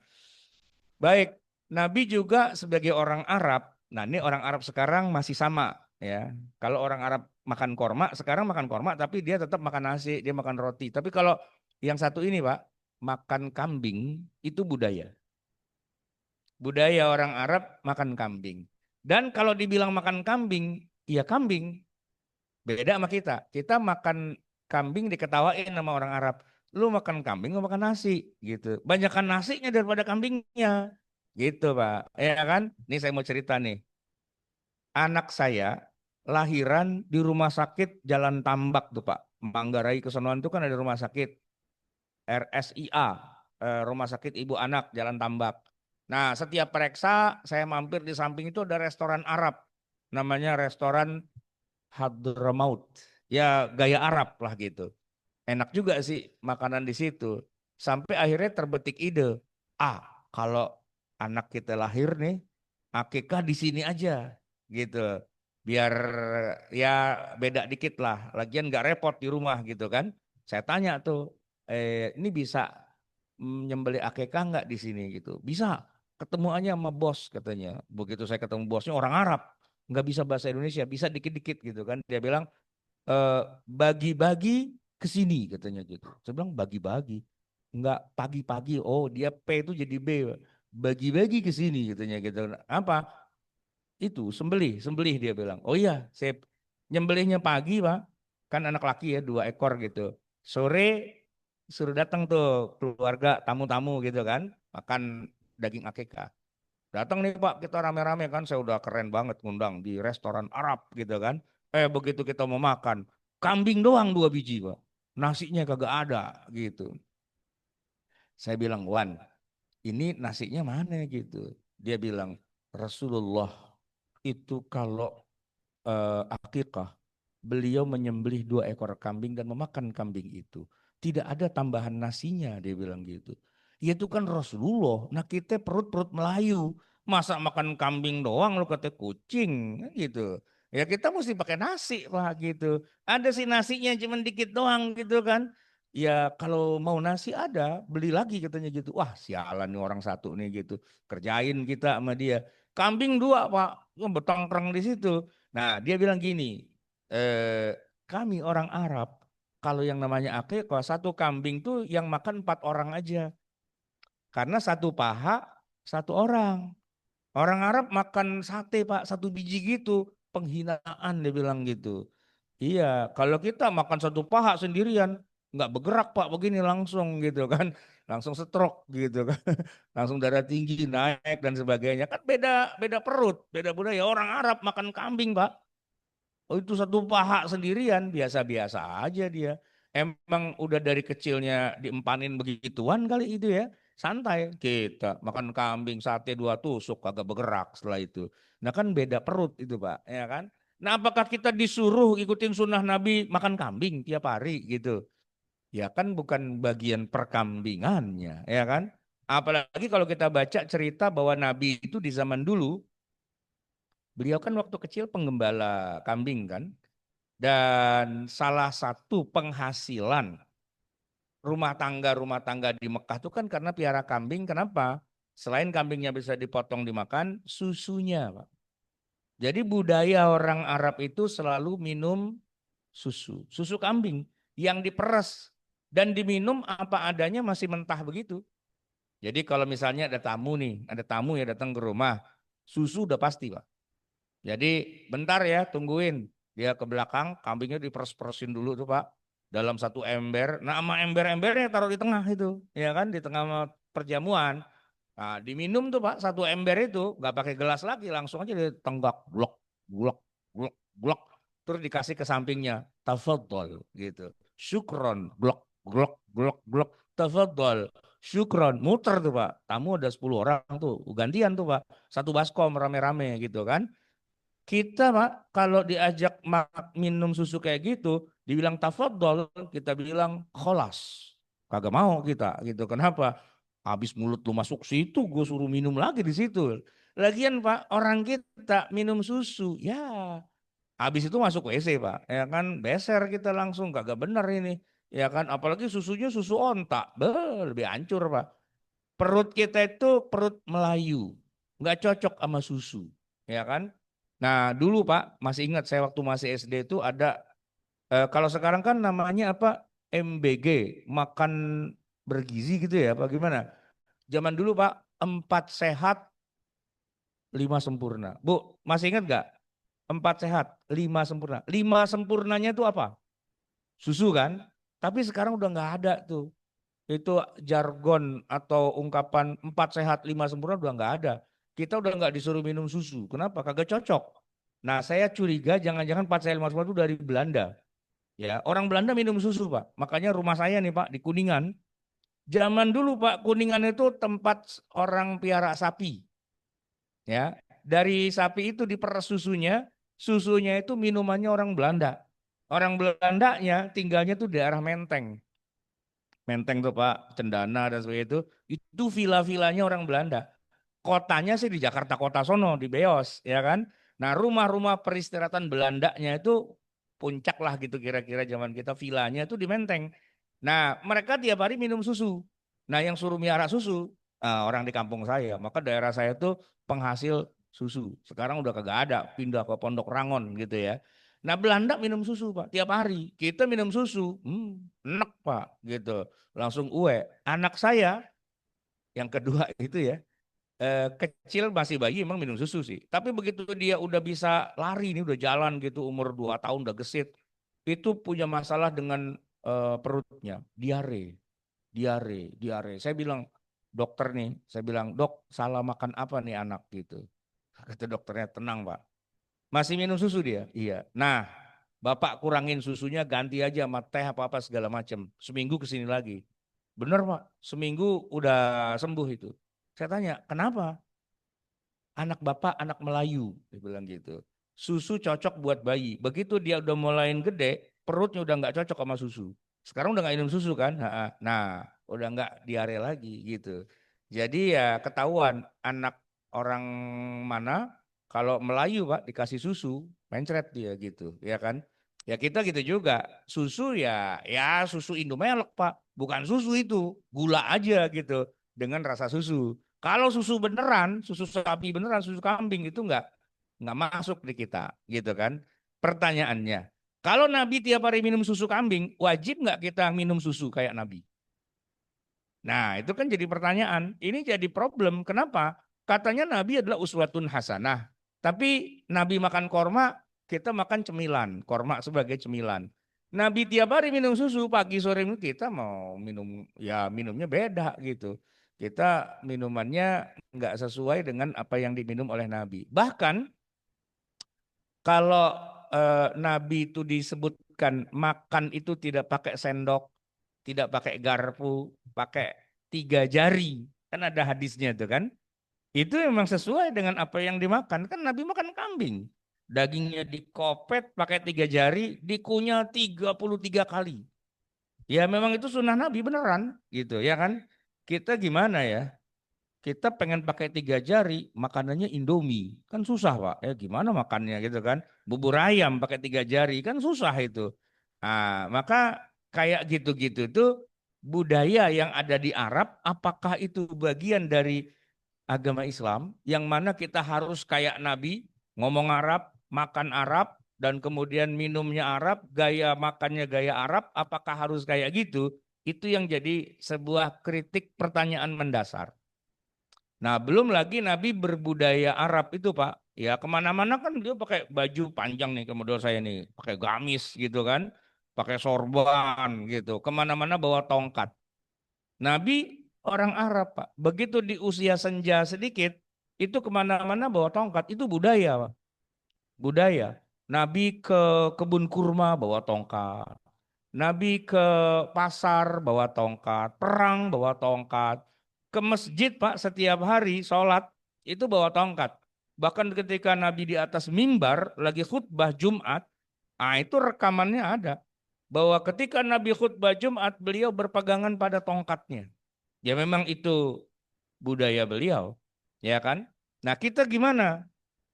Baik, Nabi juga sebagai orang Arab. Nah, ini orang Arab sekarang masih sama, ya. Kalau orang Arab makan korma, sekarang makan korma, tapi dia tetap makan nasi, dia makan roti. Tapi kalau yang satu ini, Pak, makan kambing itu budaya. Budaya orang Arab makan kambing. Dan kalau dibilang makan kambing, ya kambing. Beda sama kita. Kita makan kambing diketawain sama orang Arab. Lu makan kambing, lu makan nasi gitu. Banyakan nasinya daripada kambingnya. Gitu, Pak. Ya kan? Nih saya mau cerita nih. Anak saya lahiran di rumah sakit Jalan Tambak tuh, Pak. Manggarai Kesonoan itu kan ada rumah sakit RSIA, Rumah Sakit Ibu Anak Jalan Tambak. Nah, setiap periksa saya mampir di samping itu ada restoran Arab. Namanya restoran Hadramaut. Ya gaya Arab lah gitu. Enak juga sih makanan di situ. Sampai akhirnya terbetik ide. Ah, kalau anak kita lahir nih, akikah di sini aja gitu. Biar ya beda dikit lah. Lagian nggak repot di rumah gitu kan. Saya tanya tuh, ini bisa nyembelih akikah nggak di sini gitu. Bisa. Ketemu aja sama bos katanya. Begitu saya ketemu bosnya orang Arab, nggak bisa bahasa Indonesia, bisa dikit-dikit gitu kan. Dia bilang eh, bagi-bagi ke sini katanya gitu. Saya bilang bagi-bagi, nggak pagi-pagi. Oh dia P itu jadi B, bagi-bagi ke sini katanya gitu. Apa? Itu sembelih, sembelih dia bilang. Oh iya, saya nyembelihnya pagi Pak, kan anak laki ya 2 ekor gitu. Sore suruh datang tuh keluarga tamu-tamu gitu kan, makan daging akikah. Datang nih Pak, kita rame-rame kan, saya udah keren banget ngundang di restoran Arab gitu kan. Begitu kita mau makan, kambing doang 2 biji Pak. Nasinya kagak ada gitu. Saya bilang, Wan, ini nasinya mana gitu. Dia bilang, Rasulullah itu kalau akikah, beliau menyembelih 2 ekor kambing dan memakan kambing itu. Tidak ada tambahan nasinya, dia bilang gitu. Ya itu kan Rasulullah. Nah kita perut-perut Melayu. Masa makan kambing doang lu kata kucing gitu. Ya kita mesti pakai nasi lah gitu. Ada sih nasinya cuman dikit doang gitu kan. Ya kalau mau nasi ada, beli lagi katanya gitu. Wah sialan nih orang satu nih gitu. Kerjain kita sama dia. Kambing 2 Pak, betongkrang di situ. Nah, dia bilang gini, kami orang Arab, kalau yang namanya akikah, satu kambing tuh yang makan 4 orang aja. Karena satu paha, satu orang. Orang Arab makan sate Pak, 1 biji gitu. Penghinaan dia bilang gitu. Iya, kalau kita makan satu paha sendirian, nggak bergerak Pak begini langsung gitu kan. Langsung stroke gitu kan. Langsung darah tinggi naik dan sebagainya. Kan beda beda perut, beda budaya. Orang Arab makan kambing Pak. Oh itu satu paha sendirian biasa-biasa aja dia. Emang udah dari kecilnya diempanin begituan kali itu ya. Santai kita makan kambing sate 2 tusuk kagak bergerak setelah itu. Nah kan beda perut itu Pak, ya kan? Nah apakah kita disuruh ikutin sunnah Nabi makan kambing tiap hari gitu? Ya kan bukan bagian perkambingannya, ya kan? Apalagi kalau kita baca cerita bahwa Nabi itu di zaman dulu, beliau kan waktu kecil penggembala kambing kan. Dan salah satu penghasilan rumah tangga di Mekah itu kan karena piara kambing. Kenapa? Selain kambingnya bisa dipotong dimakan, susunya, Pak. Jadi budaya orang Arab itu selalu minum susu, susu kambing yang diperes dan diminum apa adanya masih mentah begitu. Jadi kalau misalnya ada tamu nih, ada tamu ya datang ke rumah, susu udah pasti, Pak. Jadi bentar ya, tungguin. Dia ke belakang, kambingnya diperes-peresin dulu tuh Pak. Dalam satu ember. Nah sama ember-embernya taruh di tengah itu. Ya kan, di tengah perjamuan. Nah, diminum tuh Pak, satu ember itu nggak pakai gelas lagi, langsung aja ditenggak, blok, blok, blok, blok, terus dikasih ke sampingnya, tafadhol gitu, syukron, blok, blok, blok, blok, tafadhol, syukron, muter tuh Pak, tamu ada 10 orang tuh, gantian tuh Pak, satu baskom rame-rame gitu kan. Kita Pak, kalau diajak minum susu kayak gitu, dibilang tafadhol, kita bilang kholas. Kagak mau kita gitu. Kenapa? Habis mulut lu masuk situ, gue suruh minum lagi di situ. Lagian Pak, orang kita minum susu, ya habis itu masuk WC Pak. Ya kan, beser kita langsung, kagak bener ini. Ya kan, apalagi susunya susu onta, lebih hancur Pak. Perut kita itu perut Melayu, nggak cocok sama susu, ya kan? Nah dulu Pak, masih ingat saya waktu masih SD itu ada, kalau sekarang kan namanya apa, MBG, makan bergizi gitu ya, apa gimana? Zaman dulu Pak, 4 sehat 5 sempurna. Bu, masih ingat nggak? 4 sehat 5 sempurna. 5 sempurnanya itu apa? Susu kan? Tapi sekarang udah nggak ada tuh. Itu jargon atau ungkapan 4 sehat 5 sempurna udah nggak ada. Kita udah nggak disuruh minum susu. Kenapa? Kagak cocok. Nah, saya curiga jangan-jangan 4 sehat 5 sempurna itu dari Belanda. Ya, orang Belanda minum susu, Pak. Makanya rumah saya nih, Pak, di Kuningan. Zaman dulu, Pak, Kuningan itu tempat orang piara sapi. Ya, dari sapi itu diperes susunya. Susunya itu minumannya orang Belanda. Orang Belandanya tinggalnya tuh di daerah Menteng. Menteng tuh Pak, Cendana dan sebagainya itu villa-villanya orang Belanda. Kotanya sih di Jakarta Kota sono, di Beos, ya kan. Nah rumah-rumah peristirahatan Belandanya itu puncak lah gitu kira-kira zaman kita, villanya itu di Menteng. Nah mereka tiap hari minum susu. Nah yang suruh miara susu, orang di kampung saya. Maka daerah saya tuh penghasil susu. Sekarang udah kagak ada, pindah ke Pondok Rangon gitu ya. Nah Belanda minum susu Pak, tiap hari. Kita minum susu, enak Pak gitu. Langsung uwe. Anak saya yang kedua itu ya, kecil masih bayi emang minum susu sih. Tapi begitu dia udah bisa lari nih, udah jalan gitu, umur 2 tahun udah gesit, itu punya masalah dengan perutnya, diare, diare, diare. Saya bilang, dokter nih, saya bilang, dok, salah makan apa nih anak gitu. Kata dokternya, tenang Pak. Masih minum susu dia? Iya. Nah, Bapak kurangin susunya, ganti aja sama teh apa-apa segala macam. Seminggu kesini lagi. Bener Pak, seminggu udah sembuh itu. Saya tanya, kenapa? Anak bapak anak Melayu, dia bilang gitu. Susu cocok buat bayi. Begitu dia udah mulai gede, perutnya udah nggak cocok sama susu. Sekarang udah nggak minum susu kan? Nah, udah nggak diare lagi gitu. Jadi ya ketahuan anak orang mana kalau Melayu Pak dikasih susu, mencret dia gitu, ya kan? Ya kita gitu juga. Susu ya ya susu Indomelek Pak, bukan susu itu, gula aja gitu dengan rasa susu. Kalau susu beneran, susu sapi beneran, susu kambing itu nggak masuk di kita, gitu kan? Pertanyaannya, kalau Nabi tiap hari minum susu kambing, wajib nggak kita minum susu kayak Nabi? Nah, itu kan jadi pertanyaan. Ini jadi problem. Kenapa? Katanya Nabi adalah uswatun hasanah. Tapi Nabi makan korma, kita makan cemilan. Korma sebagai cemilan. Nabi tiap hari minum susu, pagi sore kita mau minum, ya minumnya beda gitu. Kita minumannya nggak sesuai dengan apa yang diminum oleh Nabi. Bahkan kalau Nabi itu disebutkan makan itu tidak pakai sendok, tidak pakai garpu, pakai 3 jari. Kan ada hadisnya itu kan. Itu memang sesuai dengan apa yang dimakan. Kan Nabi makan kambing. Dagingnya dikopet pakai 3 jari, dikunyah 33 kali. Ya memang itu sunnah Nabi beneran gitu ya kan. Kita gimana ya? Kita pengen pakai 3 jari, makanannya Indomie. Kan susah Pak. Ya gimana makannya gitu kan. Bubur ayam pakai 3 jari, kan susah itu. Nah, maka kayak gitu-gitu tuh budaya yang ada di Arab, apakah itu bagian dari agama Islam yang mana kita harus kayak Nabi, ngomong Arab, makan Arab, dan kemudian minumnya Arab, gaya makannya gaya Arab, apakah harus kayak gitu? Itu yang jadi sebuah kritik pertanyaan mendasar. Nah, belum lagi Nabi berbudaya Arab itu, Pak. Ya, kemana-mana kan dia pakai baju panjang nih, kemudian saya nih, pakai gamis gitu kan, pakai sorban gitu. Kemana-mana bawa tongkat. Nabi Orang Arab, Pak. Begitu di usia senja sedikit, itu kemana-mana bawa tongkat. Itu budaya, Pak. Budaya. Nabi ke kebun kurma bawa tongkat. Nabi ke pasar bawa tongkat. Perang bawa tongkat. Ke masjid, Pak, setiap hari sholat itu bawa tongkat. Bahkan ketika Nabi di atas mimbar lagi khutbah Jumat, itu rekamannya ada. Bahwa ketika Nabi khutbah Jumat, beliau berpegangan pada tongkatnya. Ya memang itu budaya beliau, ya kan? Nah kita gimana?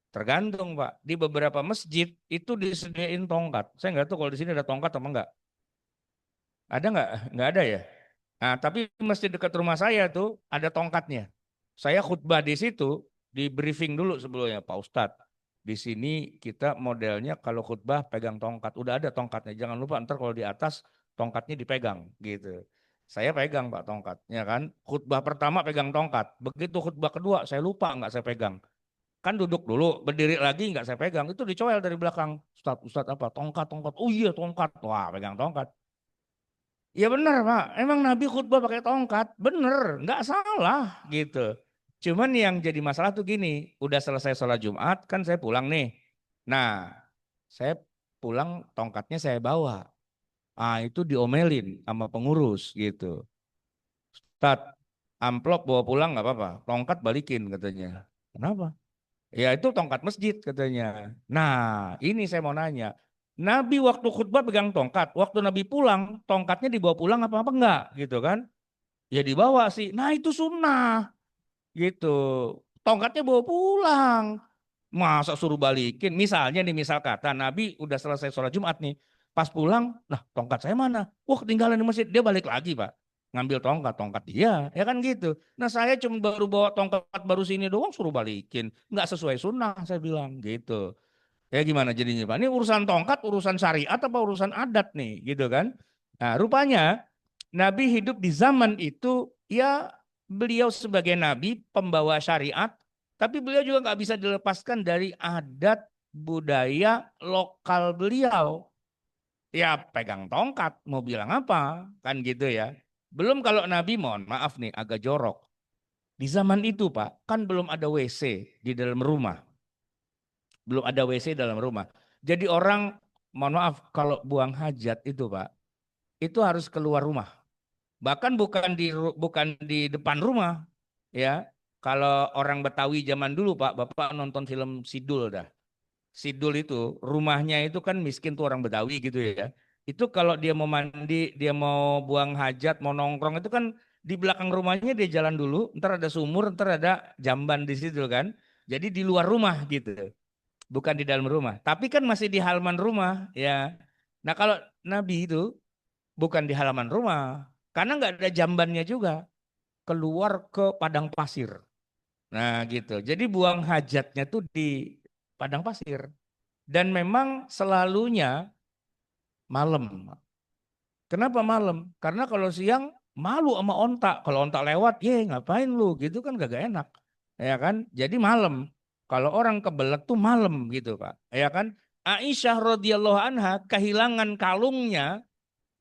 Tergantung Pak. Di beberapa masjid itu disediain tongkat. Saya nggak tahu kalau di sini ada tongkat atau enggak. Ada nggak? Nggak ada ya. Nah tapi masjid dekat rumah saya tuh ada tongkatnya. Saya khutbah di situ, di briefing dulu sebelumnya Pak Ustadz. Di sini kita modelnya kalau khutbah pegang tongkat. Udah ada tongkatnya. Jangan lupa ntar kalau di atas tongkatnya dipegang gitu. Saya pegang Pak tongkat, ya kan? Khutbah pertama pegang tongkat. Begitu khutbah kedua saya lupa nggak saya pegang. Kan duduk dulu, berdiri lagi nggak saya pegang. Itu dicoel dari belakang. Ustadz, Ustadz apa? Tongkat, tongkat. Oh iya tongkat. Wah pegang tongkat. Ya benar Pak, emang Nabi khutbah pakai tongkat, bener, nggak salah gitu. Cuman yang jadi masalah tuh gini, udah selesai sholat Jumat kan saya pulang nih. Nah, saya pulang tongkatnya saya bawa. Itu diomelin sama pengurus gitu. Tat, amplop bawa pulang nggak apa-apa, tongkat balikin katanya. Kenapa? Ya itu tongkat masjid katanya. Nah, ini saya mau nanya. Nabi waktu khutbah pegang tongkat, waktu Nabi pulang, tongkatnya dibawa pulang apa enggak gitu kan? Ya dibawa sih. Nah, itu sunnah gitu. Tongkatnya bawa pulang. Masa suruh balikin? Misalnya nih, misal kata Nabi udah selesai sholat Jumat nih. Pas pulang, nah tongkat saya mana? Wah ketinggalan di masjid. Dia balik lagi Pak. Ngambil tongkat dia. Ya kan gitu. Nah saya cuma baru bawa tongkat baru sini doang suruh balikin. Nggak sesuai sunnah saya bilang gitu. Ya gimana jadinya Pak? Ini urusan tongkat, urusan syariat apa urusan adat nih gitu kan. Nah rupanya Nabi hidup di zaman itu ya beliau sebagai nabi pembawa syariat, tapi beliau juga nggak bisa dilepaskan dari adat budaya lokal beliau. Ya pegang tongkat, mau bilang apa? Kan gitu ya. Belum kalau Nabi, mohon maaf nih, agak jorok. Di zaman itu Pak, kan belum ada WC di dalam rumah. Belum ada WC dalam rumah. Jadi orang, mohon maaf, kalau buang hajat itu Pak, itu harus keluar rumah. Bahkan bukan di depan rumah, ya. Kalau orang Betawi zaman dulu Pak, Bapak nonton film Sidul dah. Sidul itu rumahnya itu kan miskin tuh orang Betawi gitu ya. Itu kalau dia mau mandi, dia mau buang hajat, mau nongkrong itu kan di belakang rumahnya dia jalan dulu, ntar ada sumur, ntar ada jamban di situ kan. Jadi di luar rumah gitu, bukan di dalam rumah. Tapi kan masih di halaman rumah ya. Nah kalau Nabi itu bukan di halaman rumah, karena nggak ada jambannya juga, keluar ke padang pasir. Nah gitu. Jadi buang hajatnya tuh di padang pasir. Dan memang selalunya malam. Kenapa malam? Karena kalau siang malu sama onta. Kalau onta lewat, ye ngapain lu? Gitu kan gak enak. Ya kan? Jadi malam. Kalau orang kebelet tuh malam gitu Pak. Ya kan? Aisyah radhiyallahu anha kehilangan kalungnya,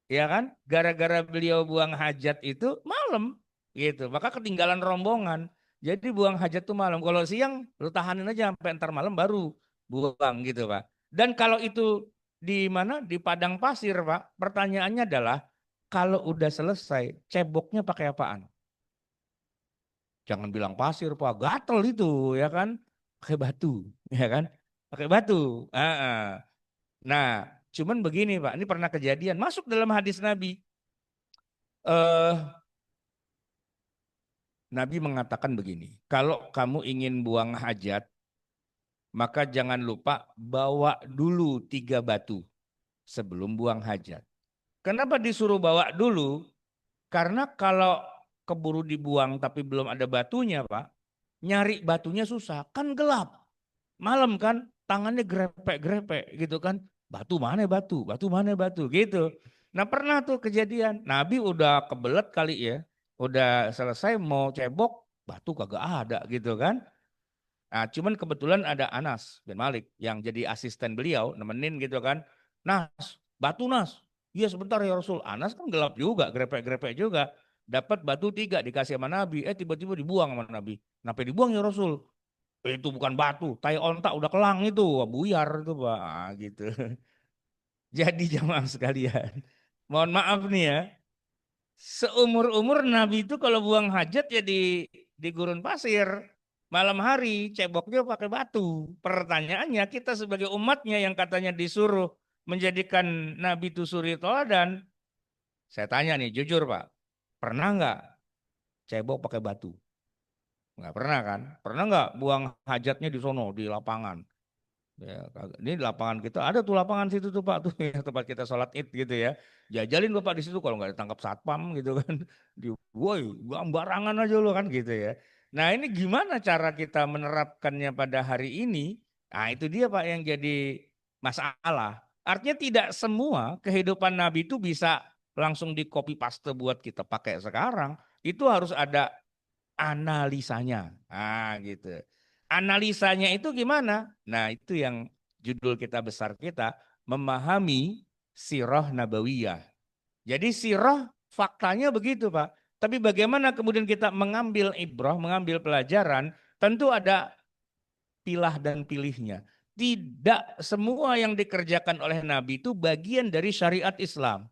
ya kan? Gara-gara beliau buang hajat itu malam gitu. Maka ketinggalan rombongan. Jadi buang hajat tuh malam. Kalau siang lu tahanin aja sampai ntar malam baru buang gitu, Pak. Dan kalau itu di mana? Di padang pasir, Pak. Pertanyaannya adalah kalau udah selesai, ceboknya pakai apaan? Jangan bilang pasir, Pak. Gatel itu, ya kan? Pakai batu, ya kan? Pakai batu. Ah, ah. Nah, cuman begini, Pak. Ini pernah kejadian masuk dalam hadis Nabi. eh Nabi mengatakan begini, kalau kamu ingin buang hajat, maka jangan lupa bawa dulu 3 batu sebelum buang hajat. Kenapa disuruh bawa dulu? Karena kalau keburu dibuang tapi belum ada batunya, Pak, nyari batunya susah, kan gelap. Malam kan, tangannya grepek-grepek gitu kan. Batu mana batu, batu mana batu gitu. Nah pernah tuh kejadian, Nabi udah kebelet kali ya, udah selesai mau cebok, batu kagak ada gitu kan. Nah cuman kebetulan ada Anas bin Malik yang jadi asisten beliau, nemenin gitu kan. Nas, batu Nas. Iya sebentar ya Rasul. Anas kan gelap juga, grepek-grepek juga. dapat batu 3 dikasih sama Nabi, tiba-tiba dibuang sama Nabi. Kenapa dibuang ya Rasul? Itu bukan batu, tai ontak udah kelang itu, wah, buyar itu Pak. Ah, gitu. Jadi jamaah sekalian, mohon maaf nih ya, seumur-umur Nabi itu kalau buang hajat ya di gurun pasir. Malam hari ceboknya pakai batu. Pertanyaannya kita sebagai umatnya yang katanya disuruh menjadikan Nabi itu suri teladan. Saya tanya nih jujur Pak, pernah nggak cebok pakai batu? Nggak pernah kan? Pernah nggak buang hajatnya di sono di lapangan? Ya, ini di lapangan kita ada tuh lapangan situ tuh Pak tuh ya, tempat kita sholat id gitu ya. Jajalin Bapak di situ kalau nggak ditangkap satpam gitu kan. Di woi, barangan aja lo kan gitu ya. Nah, ini gimana cara kita menerapkannya pada hari ini? Nah, itu dia Pak yang jadi masalah. Artinya tidak semua kehidupan Nabi itu bisa langsung di copy paste buat kita pakai sekarang. Itu harus ada analisanya. Ah, gitu. Analisanya itu gimana? Nah, itu yang judul kita besar kita, memahami sirah nabawiyah. Jadi sirah faktanya begitu, Pak. Tapi bagaimana kemudian kita mengambil ibrah, mengambil pelajaran, tentu ada pilah dan pilihnya. Tidak semua yang dikerjakan oleh Nabi itu bagian dari syariat Islam.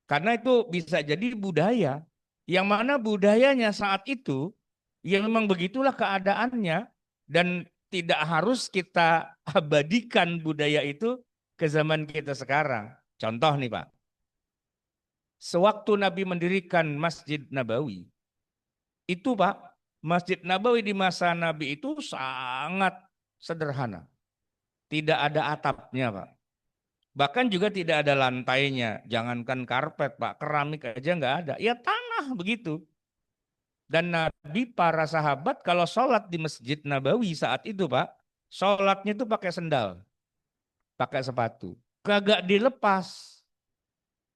Karena itu bisa jadi budaya. Yang mana budayanya saat itu, ya memang begitulah keadaannya. Dan tidak harus kita abadikan budaya itu ke zaman kita sekarang. Contoh nih Pak, sewaktu Nabi mendirikan Masjid Nabawi, itu Pak, Masjid Nabawi di masa Nabi itu sangat sederhana. Tidak ada atapnya Pak. Bahkan juga tidak ada lantainya. Jangankan karpet, Pak. Keramik aja nggak ada. Ya tanah begitu. Dan Nabi para sahabat kalau sholat di Masjid Nabawi saat itu, Pak. Sholatnya itu pakai sendal. Pakai sepatu. Kagak dilepas.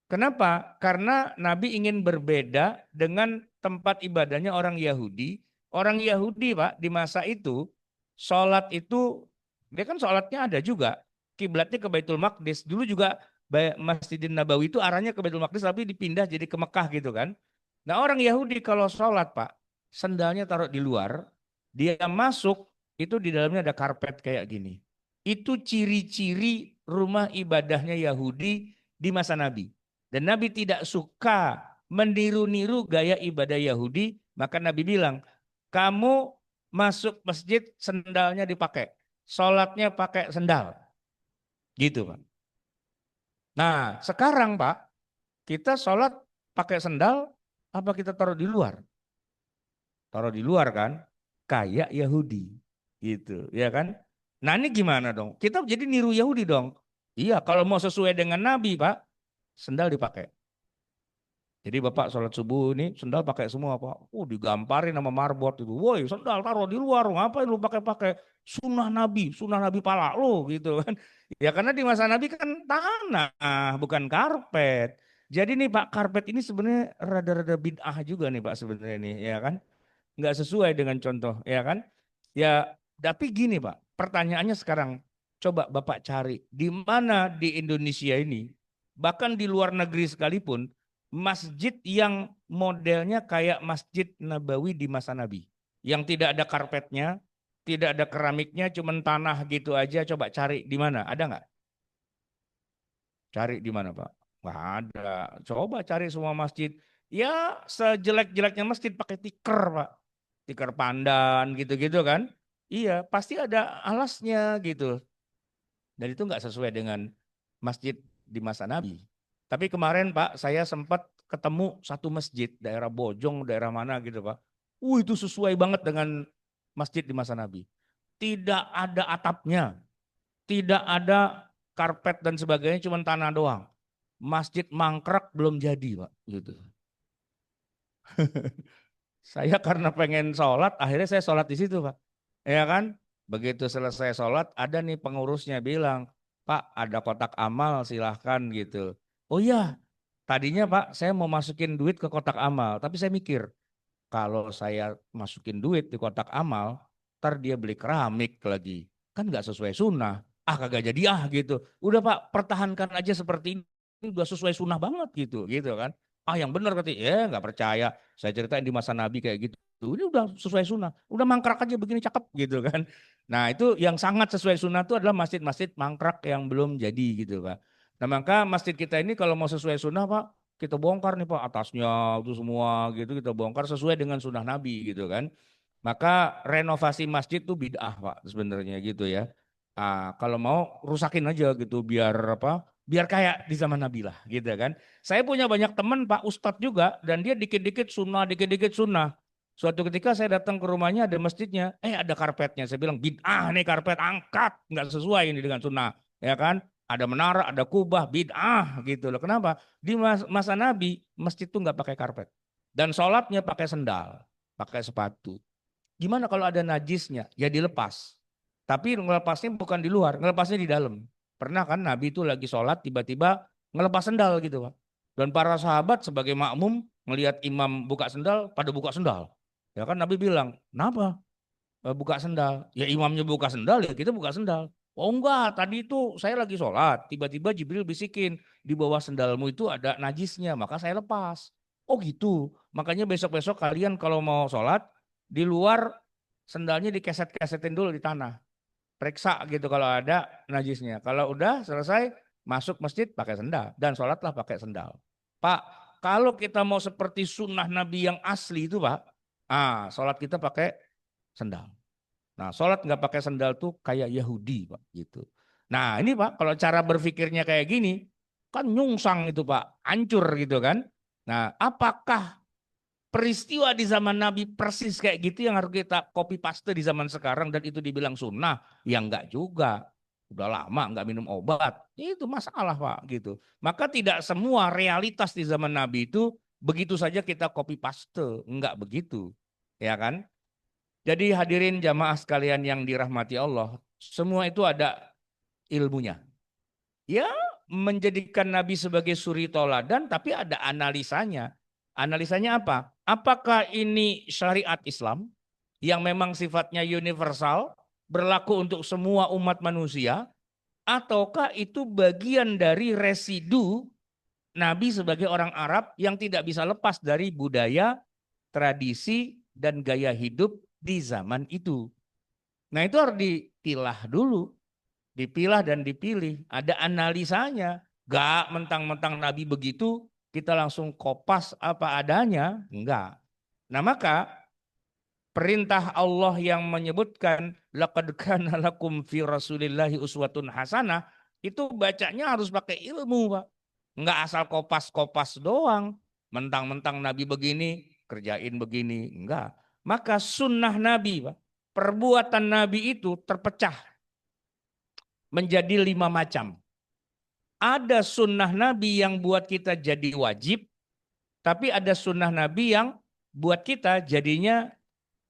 Kenapa? Karena Nabi ingin berbeda dengan tempat ibadahnya orang Yahudi. Orang Yahudi, Pak, di masa itu, sholat itu, dia kan sholatnya ada juga. Kiblatnya ke Baitul Maqdis. Dulu juga Masjidin Nabawi itu arahnya ke Baitul Maqdis, tapi dipindah jadi ke Mekah gitu kan. Nah orang Yahudi kalau sholat, Pak, sendalnya taruh di luar, dia masuk, itu di dalamnya ada karpet kayak gini. Itu ciri-ciri rumah ibadahnya Yahudi di masa Nabi. Dan Nabi tidak suka meniru-niru gaya ibadah Yahudi, maka Nabi bilang, kamu masuk masjid sendalnya dipakai, sholatnya pakai sendal, gitu Pak. Nah sekarang Pak, kita sholat pakai sendal, apa kita taruh di luar? Taruh di luar kan, kayak Yahudi, gitu, ya kan? Nah ini gimana dong? Kita jadi niru Yahudi dong. Iya, kalau mau sesuai dengan Nabi Pak, sendal dipakai. Jadi Bapak sholat subuh ini sendal pakai semua Pak. Digamparin sama marbot itu. Woi sendal taruh di luar. Ngapain lu pakai-pakai? Sunnah Nabi pala lu gitu kan. Ya karena di masa Nabi kan tanah, bukan karpet. Jadi nih Pak, karpet ini sebenarnya rada-rada bid'ah juga nih Pak sebenarnya nih, ya kan? Nggak sesuai dengan contoh, ya kan? Ya, tapi gini Pak, pertanyaannya sekarang, coba Bapak cari di mana di Indonesia ini, bahkan di luar negeri sekalipun, masjid yang modelnya kayak Masjid Nabawi di masa Nabi, yang tidak ada karpetnya, tidak ada keramiknya, cuman tanah gitu aja. Coba cari di mana, ada nggak? Cari di mana Pak? Nggak ada. Coba cari semua masjid. Ya sejelek-jeleknya masjid pakai tikar Pak. Tikar pandan gitu-gitu kan. Iya pasti ada alasnya gitu. Dan itu nggak sesuai dengan masjid di masa Nabi. Tapi kemarin Pak saya sempat ketemu satu masjid daerah Bojong, daerah mana gitu Pak. Itu sesuai banget dengan masjid di masa Nabi. Tidak ada atapnya, tidak ada karpet dan sebagainya, cuma tanah doang. Masjid mangkrak belum jadi Pak. Gitu. Saya karena pengen sholat, akhirnya saya sholat di situ Pak. Ya kan? Begitu selesai sholat, ada nih pengurusnya bilang, Pak ada kotak amal silahkan gitu. Oh iya, tadinya Pak saya mau masukin duit ke kotak amal. Tapi saya mikir, kalau saya masukin duit di kotak amal, ntar dia beli keramik lagi. Kan nggak sesuai sunnah. Ah kagak jadi gitu. Udah Pak, pertahankan aja seperti ini udah sesuai sunnah banget gitu kan. Ah yang benar katanya, ya nggak percaya. Saya ceritain di masa Nabi kayak gitu. Ini udah sesuai sunnah, udah mangkrak aja begini cakep gitu kan. Nah itu yang sangat sesuai sunnah itu adalah masjid-masjid mangkrak yang belum jadi gitu Pak. Nah maka masjid kita ini kalau mau sesuai sunnah Pak, kita bongkar nih Pak atasnya itu semua gitu kita bongkar sesuai dengan sunnah Nabi gitu kan. Maka renovasi masjid tuh bid'ah Pak sebenarnya gitu ya. Ah, kalau mau rusakin aja gitu biar apa? Biar kayak di zaman Nabi lah gitu kan. Saya punya banyak teman Pak Ustadz juga dan dia dikit-dikit sunnah, dikit-dikit sunnah. Suatu ketika saya datang ke rumahnya ada masjidnya, ada karpetnya. Saya bilang bid'ah nih karpet angkat, nggak sesuai ini dengan sunnah, ya kan? Ada menara, ada kubah, bid'ah gitu loh. Kenapa? Di masa Nabi masjid tuh nggak pakai karpet dan sholatnya pakai sendal, pakai sepatu. Gimana kalau ada najisnya? Ya dilepas. Tapi ngelepasnya bukan di luar, ngelepasnya di dalam. Pernah kan Nabi itu lagi sholat tiba-tiba ngelepas sendal gitu Pak. Dan para sahabat sebagai makmum melihat imam buka sendal, pada buka sendal. Ya kan Nabi bilang, kenapa buka sendal? Ya imamnya buka sendal, ya kita buka sendal. Oh enggak, tadi itu saya lagi sholat, tiba-tiba Jibril bisikin, di bawah sendalmu itu ada najisnya, maka saya lepas. Oh gitu, makanya besok-besok kalian kalau mau sholat, di luar sendalnya dikeset-kesetin dulu di tanah. Periksa gitu kalau ada najisnya. Kalau udah selesai, masuk masjid pakai sendal. Dan sholatlah pakai sendal. Pak, kalau kita mau seperti sunnah Nabi yang asli itu Pak, sholat kita pakai sendal. Nah, sholat nggak pakai sendal tuh kayak Yahudi, Pak, gitu. Nah, ini Pak, kalau cara berpikirnya kayak gini, kan nyungsang itu Pak, hancur gitu kan. Nah, apakah peristiwa di zaman Nabi persis kayak gitu yang harus kita copy paste di zaman sekarang dan itu dibilang sunnah? Ya enggak juga. Udah lama enggak minum obat. Itu masalah Pak, gitu. Maka tidak semua realitas di zaman Nabi itu begitu saja kita copy paste. Enggak begitu. Ya kan? Jadi hadirin jamaah sekalian yang dirahmati Allah, semua itu ada ilmunya. Ya, menjadikan Nabi sebagai suri toladan, tapi ada analisanya. Analisanya apa? Apakah ini syariat Islam yang memang sifatnya universal, berlaku untuk semua umat manusia, ataukah itu bagian dari residu Nabi sebagai orang Arab yang tidak bisa lepas dari budaya, tradisi, dan gaya hidup di zaman itu? Nah itu harus dipilah dulu, dipilah dan dipilih. Ada analisanya. Gak mentang-mentang Nabi begitu, kita langsung kopas apa adanya. Enggak. Nah maka perintah Allah yang menyebutkan laqad kana lakum fi rasulillahi uswatun hasanah itu bacanya harus pakai ilmu, Pak. Enggak asal kopas-kopas doang. Mentang-mentang Nabi begini, kerjain begini. Enggak. Maka sunnah Nabi, Pak, perbuatan Nabi itu terpecah menjadi 5 macam. Ada sunnah Nabi yang buat kita jadi wajib, tapi ada sunnah Nabi yang buat kita jadinya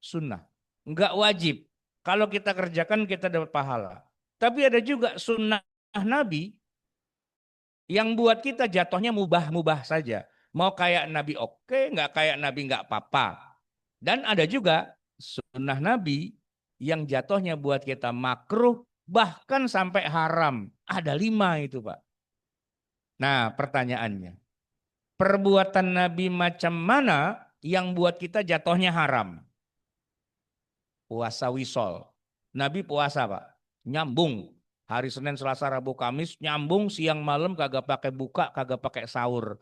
sunnah. Enggak wajib. Kalau kita kerjakan kita dapat pahala. Tapi ada juga sunnah Nabi yang buat kita jatuhnya mubah-mubah saja. Mau kayak Nabi oke, enggak kayak Nabi enggak apa-apa. Dan ada juga sunnah Nabi yang jatuhnya buat kita makruh, bahkan sampai haram. Ada 5 itu Pak. Nah pertanyaannya, perbuatan Nabi macam mana yang buat kita jatuhnya haram? Puasa wisol. Nabi puasa Pak, nyambung. Hari Senin, Selasa, Rabu, Kamis, nyambung siang malam kagak pakai buka, kagak pakai sahur.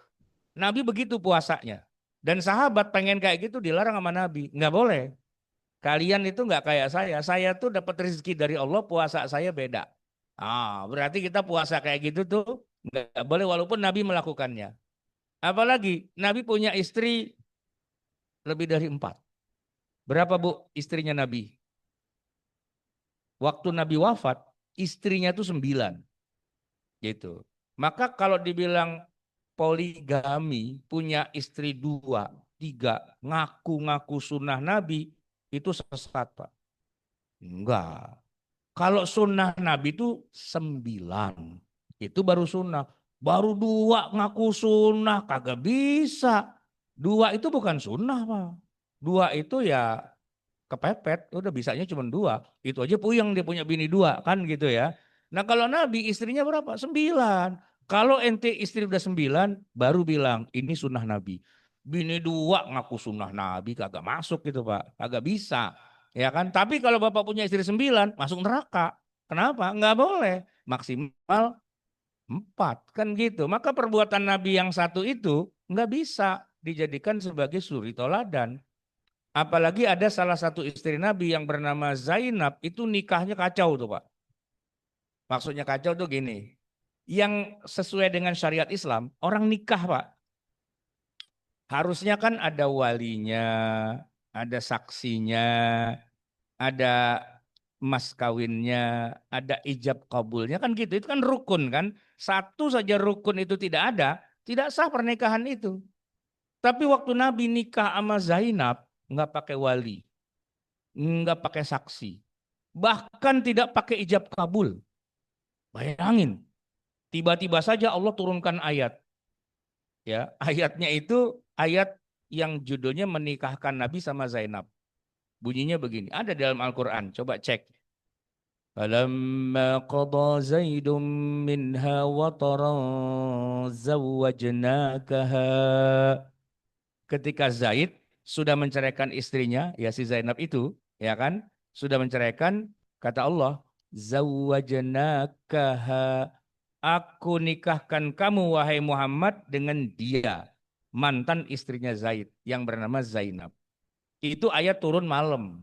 Nabi begitu puasanya. Dan sahabat pengen kayak gitu dilarang sama Nabi. Nggak boleh. Kalian itu nggak kayak saya. Saya tuh dapat rezeki dari Allah, puasa saya beda. Berarti kita puasa kayak gitu tuh nggak boleh walaupun Nabi melakukannya. Apalagi Nabi punya istri lebih dari 4. Berapa Bu istrinya Nabi? Waktu Nabi wafat, istrinya tuh 9. Gitu. Maka kalau dibilang poligami, punya istri 2, 3, ngaku-ngaku sunnah Nabi, itu sesat Pak. Enggak. Kalau sunnah Nabi itu 9. Itu baru sunnah. Baru 2 ngaku sunnah, kagak bisa. 2 itu bukan sunnah Pak. 2 itu ya kepepet, udah bisanya cuma 2. Itu aja puyeng dia punya bini 2 kan gitu ya. Nah kalau Nabi istrinya berapa? 9. Kalau ente istri udah 9, baru bilang ini sunnah Nabi. Bini 2 ngaku sunnah Nabi, kagak masuk gitu Pak. Kagak bisa. Ya kan? Tapi kalau Bapak punya istri 9, masuk neraka. Kenapa? Nggak boleh. Maksimal 4. Kan gitu. Maka perbuatan Nabi yang satu itu nggak bisa dijadikan sebagai suri toladan. Apalagi ada salah satu istri Nabi yang bernama Zainab, itu nikahnya kacau tuh Pak. Maksudnya kacau tuh gini, yang sesuai dengan syariat Islam, orang nikah Pak, harusnya kan ada walinya, ada saksinya, ada mas kawinnya, ada ijab kabulnya, kan gitu. Itu kan rukun kan. Satu saja rukun itu tidak ada, tidak sah pernikahan itu. Tapi waktu Nabi nikah sama Zainab, nggak pakai wali, nggak pakai saksi, bahkan tidak pakai ijab kabul. Bayangin, tiba-tiba saja Allah turunkan ayat. Ya, ayatnya itu ayat yang judulnya menikahkan Nabi sama Zainab. Bunyinya begini, ada dalam Al-Qur'an. Coba cek. Falamma qada Zaidun minha wataran zawwajnakaha. Ketika Zaid sudah menceraikan istrinya, ya si Zainab itu, ya kan? Sudah menceraikan, kata Allah, zawwajnakaha. Aku nikahkan kamu wahai Muhammad dengan dia, mantan istrinya Zaid yang bernama Zainab. Itu ayat turun malam.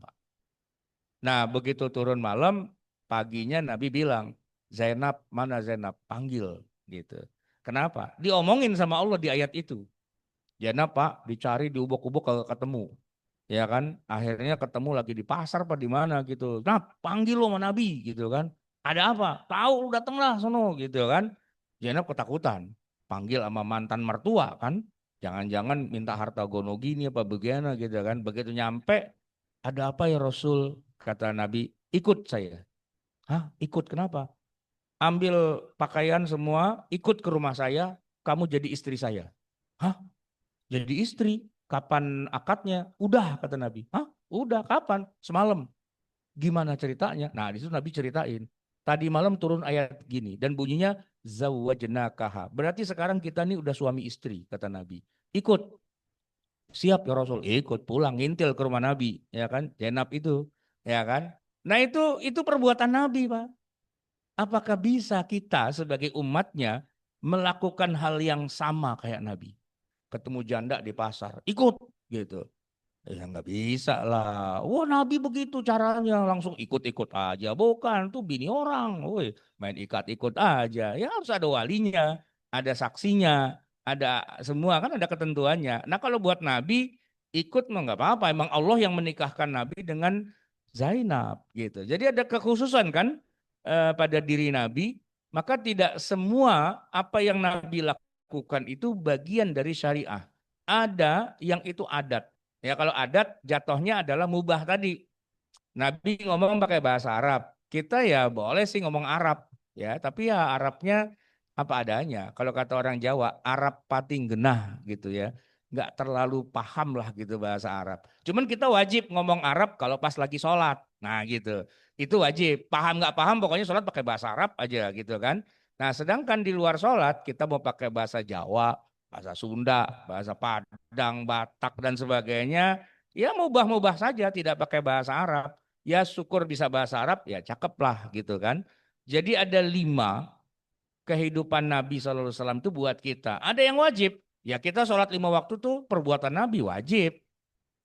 Nah, begitu turun malam, paginya Nabi bilang, Zainab, mana Zainab? Panggil gitu. Kenapa? Diomongin sama Allah di ayat itu. Zainab Pak, dicari diubuk-ubuk kagak ketemu. Ya kan? Akhirnya ketemu lagi di pasar apa di mana gitu. Nah, panggil lo sama Nabi gitu kan. Ada apa? Tahu lu datanglah sono gitu kan. Zainab ketakutan. Panggil sama mantan mertua kan. Jangan-jangan minta harta gono gini apa bagaimana gitu kan. Begitu nyampe, ada apa ya Rasul? Kata Nabi, ikut saya. Hah? Ikut kenapa? Ambil pakaian semua, ikut ke rumah saya, kamu jadi istri saya. Hah? Jadi istri? Kapan akadnya? Udah, kata Nabi. Hah? Udah, kapan? Semalam. Gimana ceritanya? Nah, di situ Nabi ceritain. Tadi malam turun ayat gini dan bunyinya zawwajnakaha. Berarti sekarang kita nih udah suami istri, kata Nabi. Ikut. Siap ya Rasul. Ikut pulang ngintil ke rumah Nabi, ya kan? Zainab itu, ya kan? Nah, itu perbuatan Nabi, Pak. Apakah bisa kita sebagai umatnya melakukan hal yang sama kayak Nabi? Ketemu janda di pasar, ikut gitu. Ya nggak bisa lah. Wah Nabi begitu caranya langsung ikut-ikut aja. Bukan tuh bini orang, woi main ikat-ikut aja. Ya harus ada walinya, ada saksinya, ada semua kan ada ketentuannya. Nah kalau buat Nabi ikut mah nggak apa-apa. Emang Allah yang menikahkan Nabi dengan Zainab gitu. Jadi ada kekhususan kan pada diri Nabi. Maka tidak semua apa yang Nabi lakukan itu bagian dari syariah. Ada yang itu adat. Ya kalau adat jatuhnya adalah mubah tadi. Nabi ngomong pakai bahasa Arab. Kita ya boleh sih ngomong Arab ya, tapi ya Arabnya apa adanya. Kalau kata orang Jawa, Arab pating genah gitu ya. Nggak terlalu paham lah gitu bahasa Arab. Cuman kita wajib ngomong Arab kalau pas lagi sholat. Nah gitu. Itu wajib. Paham nggak paham pokoknya sholat pakai bahasa Arab aja gitu kan. Nah sedangkan di luar sholat kita mau pakai bahasa Jawa, bahasa Sunda, bahasa Padang, Batak dan sebagainya. Ya mubah-mubah saja tidak pakai bahasa Arab. Ya syukur bisa bahasa Arab, ya cakep lah gitu kan. Jadi ada 5 kehidupan Nabi SAW itu buat kita. Ada yang wajib, ya kita sholat 5 waktu tuh perbuatan Nabi wajib.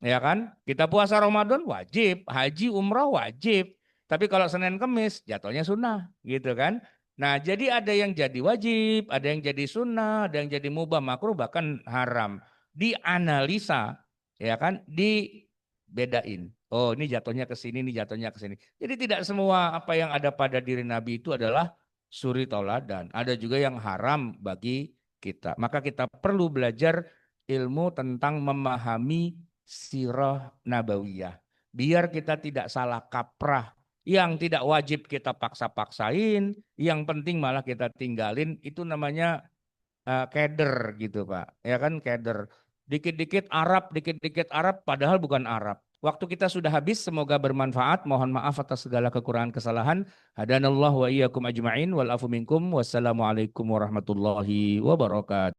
Ya kan, kita puasa Ramadan wajib, haji umroh wajib. Tapi kalau Senin Kemis jatuhnya sunnah gitu kan. Nah jadi ada yang jadi wajib, ada yang jadi sunnah, ada yang jadi mubah makruh bahkan haram. Dianalisa ya kan, dibedain. Oh ini jatuhnya ke sini, ini jatuhnya ke sini. Jadi tidak semua apa yang ada pada diri Nabi itu adalah suri tauladan. Ada juga yang haram bagi kita. Maka kita perlu belajar ilmu tentang memahami sirah nabawiyah. Biar kita tidak salah kaprah. Yang tidak wajib kita paksa-paksain, yang penting malah kita tinggalin, itu namanya keder gitu Pak. Ya kan keder. Dikit-dikit Arab, padahal bukan Arab. Waktu kita sudah habis, semoga bermanfaat. Mohon maaf atas segala kekurangan kesalahan. Hadanallah wa iyyakum ajma'in wal afu minkum. Wassalamualaikum warahmatullahi wabarakatuh.